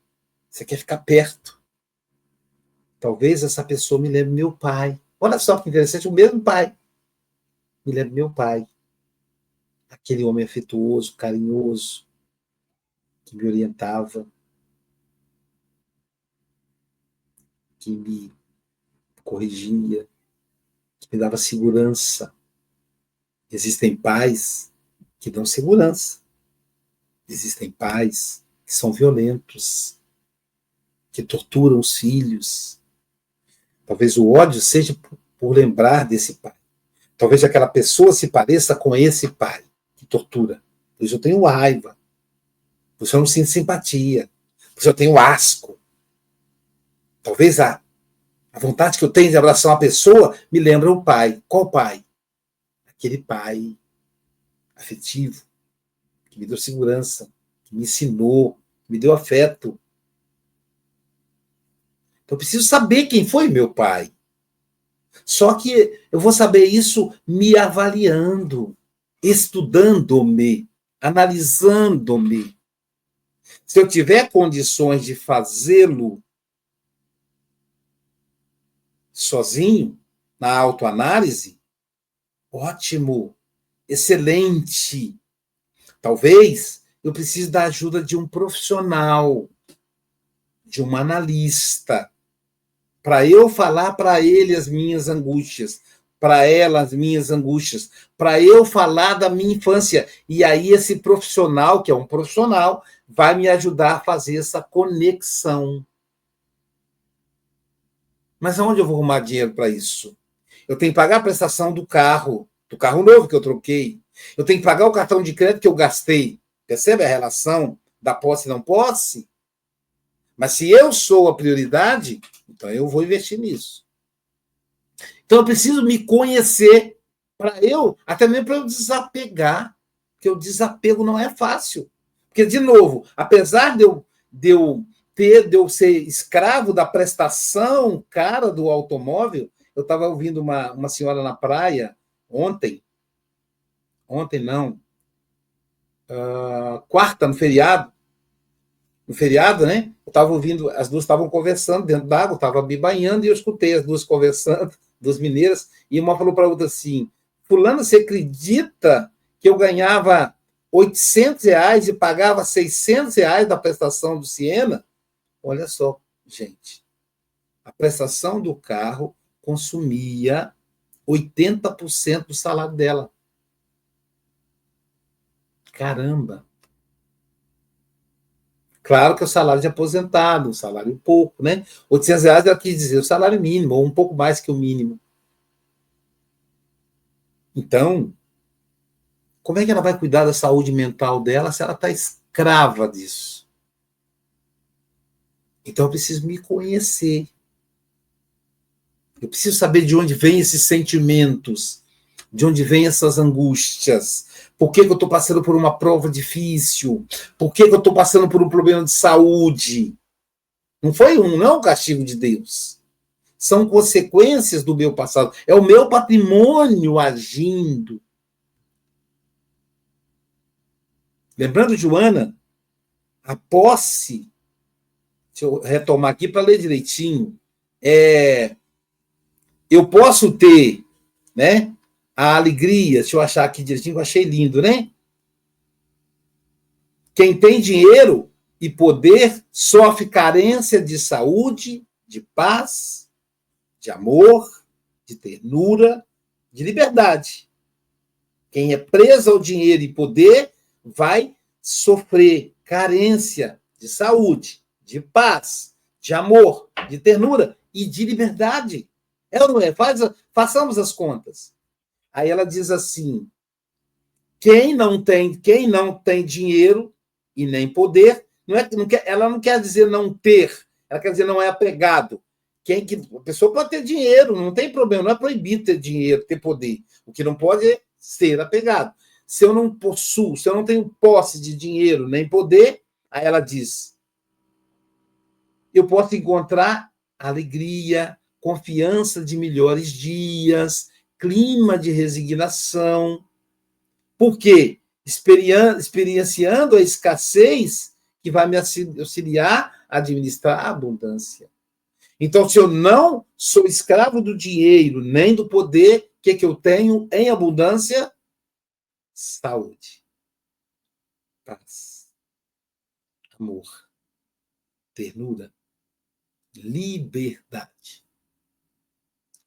você quer ficar perto. Talvez essa pessoa me lembre meu pai. Olha só que interessante, o mesmo pai me lembre meu pai. Aquele homem afetuoso, carinhoso, que me orientava, que me corrigia, que me dava segurança. Existem pais que dão segurança. Existem pais que são violentos, que torturam os filhos. Talvez o ódio seja por lembrar desse pai. Talvez aquela pessoa se pareça com esse pai que tortura. Pois eu tenho raiva. Pois eu não sinto simpatia. Pois eu tenho asco. Talvez a vontade que eu tenho de abraçar uma pessoa me lembra o pai. Qual pai? Aquele pai afetivo, que me deu segurança, que me ensinou, que me deu afeto. Então eu preciso saber quem foi meu pai. Só que eu vou saber isso me avaliando, estudando-me, analisando-me. Se eu tiver condições de fazê-lo sozinho, na autoanálise, ótimo, excelente. Talvez eu precise da ajuda de um profissional, de um analista, para eu falar para ele as minhas angústias, para ela as minhas angústias, para eu falar da minha infância. E aí esse profissional, que é um profissional, vai me ajudar a fazer essa conexão. Mas aonde eu vou arrumar dinheiro para isso? Eu tenho que pagar a prestação do carro novo que eu troquei. Eu tenho que pagar o cartão de crédito que eu gastei. Percebe a relação da posse e não posse? Mas se eu sou a prioridade, então eu vou investir nisso. Então eu preciso me conhecer para eu, até mesmo para eu desapegar, porque o desapego não é fácil. Porque, de novo, apesar de eu ser escravo da prestação cara do automóvel, eu estava ouvindo uma senhora na praia ontem não, quarta, no feriado, né? Eu estava ouvindo, as duas estavam conversando dentro d'água, estava me banhando e eu escutei as duas conversando, duas mineiras, e uma falou para a outra assim: fulano, você acredita que eu ganhava R$ 800 e pagava R$ 600 da prestação do Siena? Olha só, gente, a prestação do carro consumia 80% do salário dela. Caramba! Claro que é o salário de aposentado, um salário pouco, né? R$ 800 ela quis dizer o salário mínimo, ou um pouco mais que o mínimo. Então, como é que ela vai cuidar da saúde mental dela se ela está escrava disso? Então, eu preciso me conhecer. Eu preciso saber de onde vêm esses sentimentos, de onde vêm essas angústias. Por que eu estou passando por uma prova difícil? Por que eu estou passando por um problema de saúde? Não é um castigo de Deus. São consequências do meu passado. É o meu patrimônio agindo. Lembrando, Joana, a posse, deixa eu retomar aqui para ler direitinho, eu posso ter, né, a alegria, deixa eu achar aqui direitinho, eu achei lindo, né? Quem tem dinheiro e poder sofre carência de saúde, de paz, de amor, de ternura, de liberdade. Quem é preso ao dinheiro e poder vai sofrer carência de saúde, de paz, de amor, de ternura e de liberdade. É ou não é? Façamos as contas. Aí ela diz assim: quem não tem dinheiro e nem poder, ela não quer dizer não ter, ela quer dizer não é apegado. A pessoa pode ter dinheiro, não tem problema, não é proibido ter dinheiro, ter poder. O que não pode é ser apegado. se eu não possuo, se eu não tenho posse de dinheiro nem poder, aí ela diz, eu posso encontrar alegria, confiança de melhores dias, clima de resignação. Por quê? Experienciando a escassez que vai me auxiliar a administrar a abundância. Então, se eu não sou escravo do dinheiro, nem do poder, o que eu tenho em abundância? Saúde, paz, amor, ternura, liberdade.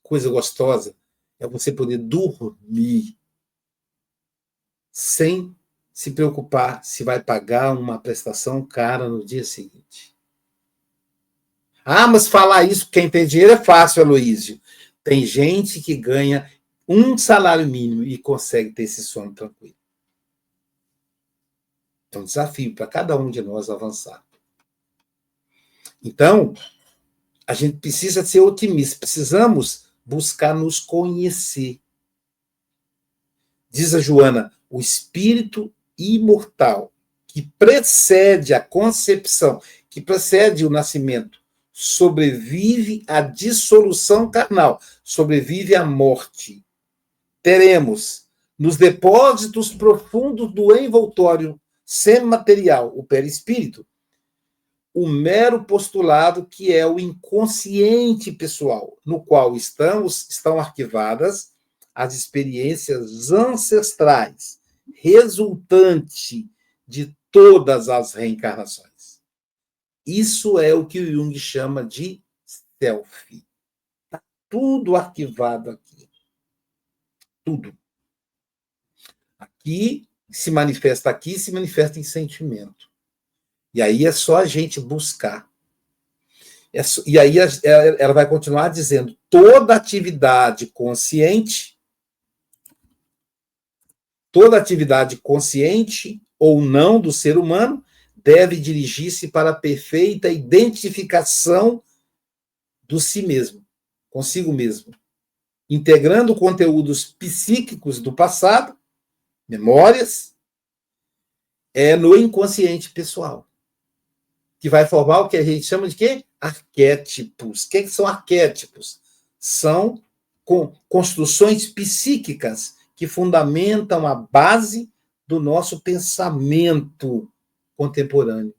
Coisa gostosa é você poder dormir sem se preocupar se vai pagar uma prestação cara no dia seguinte. Ah, mas falar isso, quem tem dinheiro é fácil, Aloísio. Tem gente que ganha um salário mínimo e consegue ter esse sono tranquilo. É um desafio para cada um de nós avançar. Então, a gente precisa ser otimista, precisamos buscar nos conhecer. Diz a Joana, o espírito imortal que precede a concepção, que precede o nascimento, sobrevive à dissolução carnal, sobrevive à morte. Teremos nos depósitos profundos do envoltório semimaterial, o perispírito, o mero postulado que é o inconsciente pessoal, no qual estão arquivadas as experiências ancestrais, resultante de todas as reencarnações. Isso é o que o Jung chama de self. Está tudo arquivado aqui. Tudo. Aqui se manifesta em sentimento. E aí é só a gente buscar. E aí ela vai continuar dizendo, toda atividade consciente ou não do ser humano deve dirigir-se para a perfeita identificação do si mesmo, consigo mesmo, integrando conteúdos psíquicos do passado, memórias, no inconsciente pessoal, que vai formar o que a gente chama de quê? Arquétipos. O que são arquétipos? São construções psíquicas que fundamentam a base do nosso pensamento contemporâneo.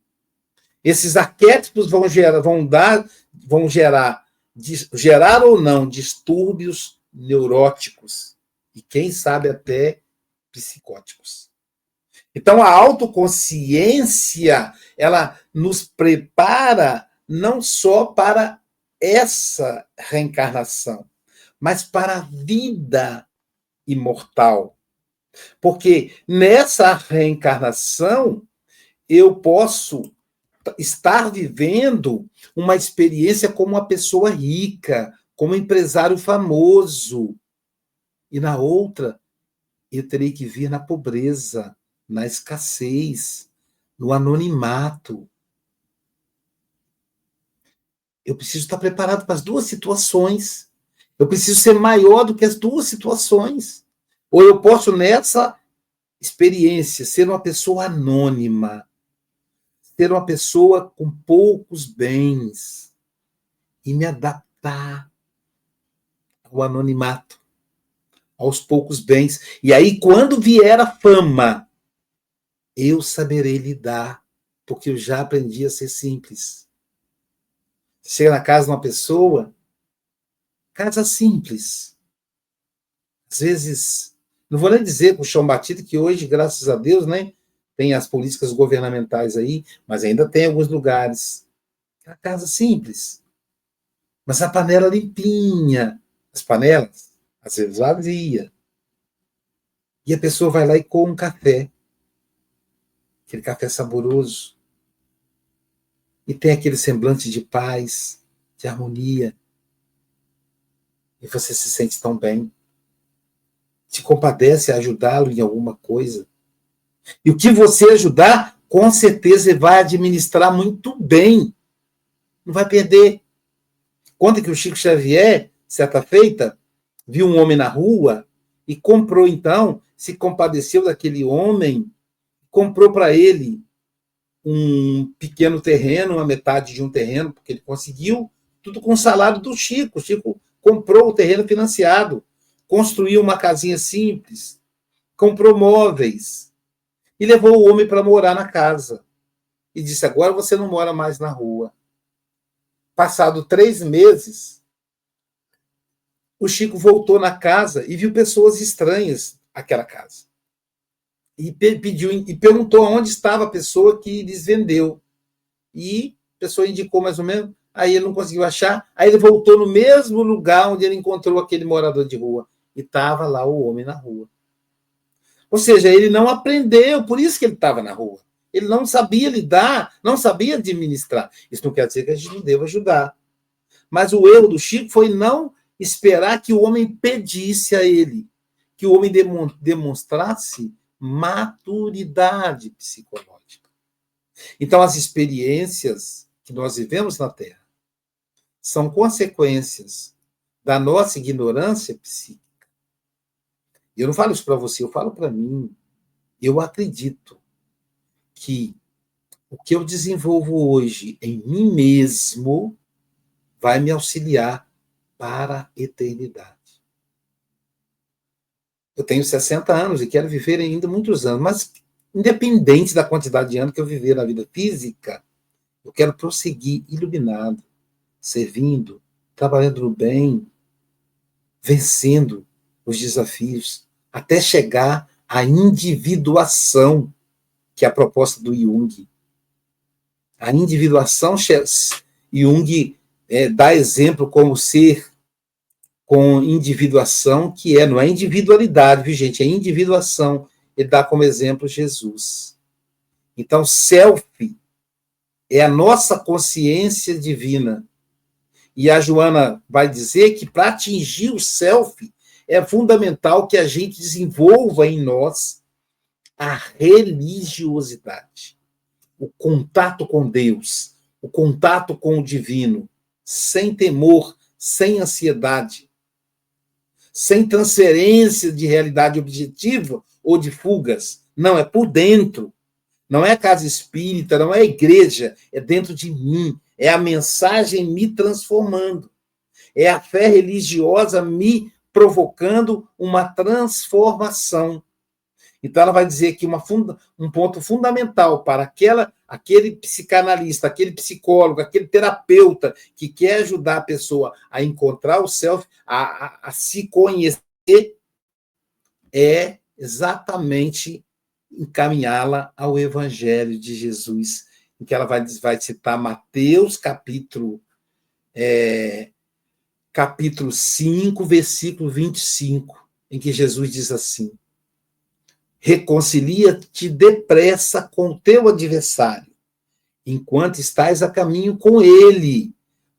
Esses arquétipos vão gerar ou não distúrbios neuróticos e, quem sabe, até psicóticos. Então, a autoconsciência, ela nos prepara não só para essa reencarnação, mas para a vida imortal. Porque nessa reencarnação, eu posso estar vivendo uma experiência como uma pessoa rica, como um empresário famoso. E na outra, eu terei que vir na pobreza, na escassez, no anonimato. Eu preciso estar preparado para as duas situações. Eu preciso ser maior do que as duas situações. Ou eu posso, nessa experiência, ser uma pessoa anônima, ser uma pessoa com poucos bens e me adaptar ao anonimato, aos poucos bens. E aí, quando vier a fama, eu saberei lidar, porque eu já aprendi a ser simples. Chega na casa de uma pessoa, casa simples. Às vezes, não vou nem dizer com o chão batido, que hoje, graças a Deus, né, tem as políticas governamentais aí, mas ainda tem alguns lugares. A casa simples. Mas a panela limpinha. As panelas, às vezes, vazia. E a pessoa vai lá e coa um café. Aquele café saboroso. E tem aquele semblante de paz, de harmonia. E você se sente tão bem. Te compadece a ajudá-lo em alguma coisa. E o que você ajudar, com certeza vai administrar muito bem. Não vai perder. Conta que o Chico Xavier, certa feita, viu um homem na rua e comprou, então, se compadeceu daquele homem, comprou para ele um pequeno terreno, uma metade de um terreno, porque ele conseguiu, tudo com o salário do Chico. O Chico comprou o terreno financiado, construiu uma casinha simples, comprou móveis e levou o homem para morar na casa. E disse: agora você não mora mais na rua. Passado 3 meses, o Chico voltou na casa e viu pessoas estranhas naquela casa. E pediu e perguntou onde estava a pessoa que lhes vendeu. E a pessoa indicou mais ou menos, aí ele não conseguiu achar, aí ele voltou no mesmo lugar onde ele encontrou aquele morador de rua. E estava lá o homem na rua. Ou seja, ele não aprendeu, por isso que ele estava na rua. Ele não sabia lidar, não sabia administrar. Isso não quer dizer que a gente não deva ajudar. Mas o erro do Chico foi não esperar que o homem pedisse a ele, que o homem demonstrasse maturidade psicológica. Então, as experiências que nós vivemos na Terra são consequências da nossa ignorância psíquica. Eu não falo isso para você, eu falo para mim. Eu acredito que o que eu desenvolvo hoje em mim mesmo vai me auxiliar para a eternidade. Eu tenho 60 anos e quero viver ainda muitos anos, mas independente da quantidade de anos que eu viver na vida física, eu quero prosseguir iluminado, servindo, trabalhando no bem, vencendo os desafios, até chegar à individuação, que é a proposta do Jung. A individuação, Jung dá exemplo como ser com individuação, que não é individualidade, viu, gente? É individuação. Ele dá como exemplo Jesus. Então, self é a nossa consciência divina. E a Joana vai dizer que para atingir o self é fundamental que a gente desenvolva em nós a religiosidade, o contato com Deus, o contato com o divino, sem temor, sem ansiedade, sem transferência de realidade objetiva ou de fugas. Não, é por dentro. Não é a casa espírita, não é a igreja, é dentro de mim. É a mensagem me transformando. É a fé religiosa me provocando uma transformação. Então, ela vai dizer que um ponto fundamental para aquele psicanalista, aquele psicólogo, aquele terapeuta que quer ajudar a pessoa a encontrar o self, a se conhecer, é exatamente encaminhá-la ao Evangelho de Jesus, em que ela vai citar Mateus, capítulo 5, versículo 25, em que Jesus diz assim: reconcilia-te depressa com o teu adversário, enquanto estás a caminho com ele,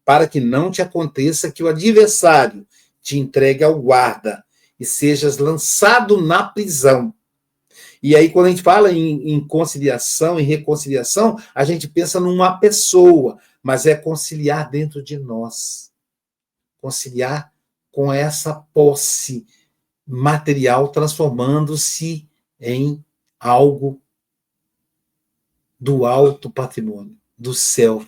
para que não te aconteça que o adversário te entregue ao guarda e sejas lançado na prisão. E aí, quando a gente fala em conciliação, em reconciliação, a gente pensa numa pessoa, mas é conciliar dentro de nós. Conciliar com essa posse material transformando-se em algo do alto patrimônio, do self,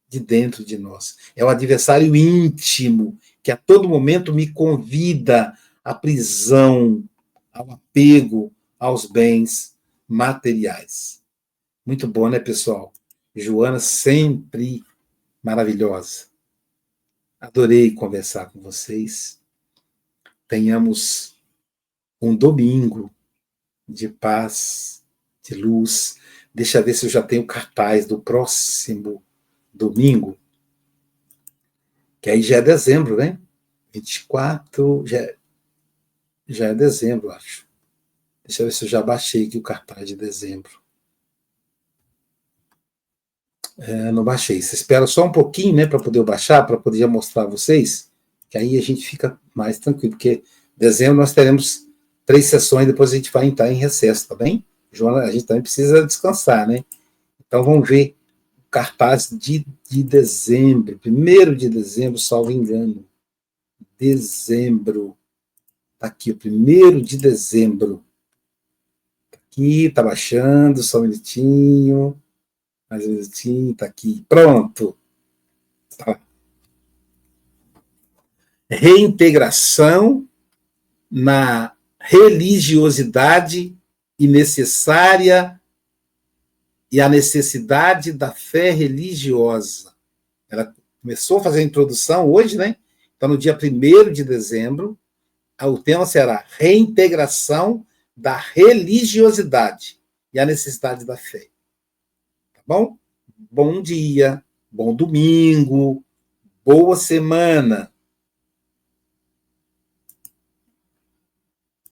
de dentro de nós. É o adversário íntimo que a todo momento me convida à prisão, ao apego aos bens materiais. Muito bom, né, pessoal? Joana sempre maravilhosa. Adorei conversar com vocês. Tenhamos um domingo de paz, de luz. Deixa eu ver se eu já tenho cartaz do próximo domingo, que aí já é dezembro, né? 24, já é dezembro, acho. Deixa eu ver se eu já baixei aqui o cartaz de dezembro. Não baixei. Você espera só um pouquinho, né, para poder eu baixar, para poder já mostrar a vocês, que aí a gente fica mais tranquilo, porque dezembro nós teremos 3 sessões, depois a gente vai entrar em recesso, tá bem? Joana, a gente também precisa descansar, né? Então vamos ver o cartaz de dezembro, 1º de dezembro, salvo engano. Dezembro. Está aqui, o 1º de dezembro. Aqui, está baixando, só um minutinho. Mais um minutinho, está aqui. Pronto. Tá. Reintegração na religiosidade e a necessidade da fé religiosa. Ela começou a fazer a introdução hoje, né? Então, no dia 1º de dezembro, o tema será reintegração da religiosidade e a necessidade da fé. Tá bom? Bom dia, bom domingo, boa semana.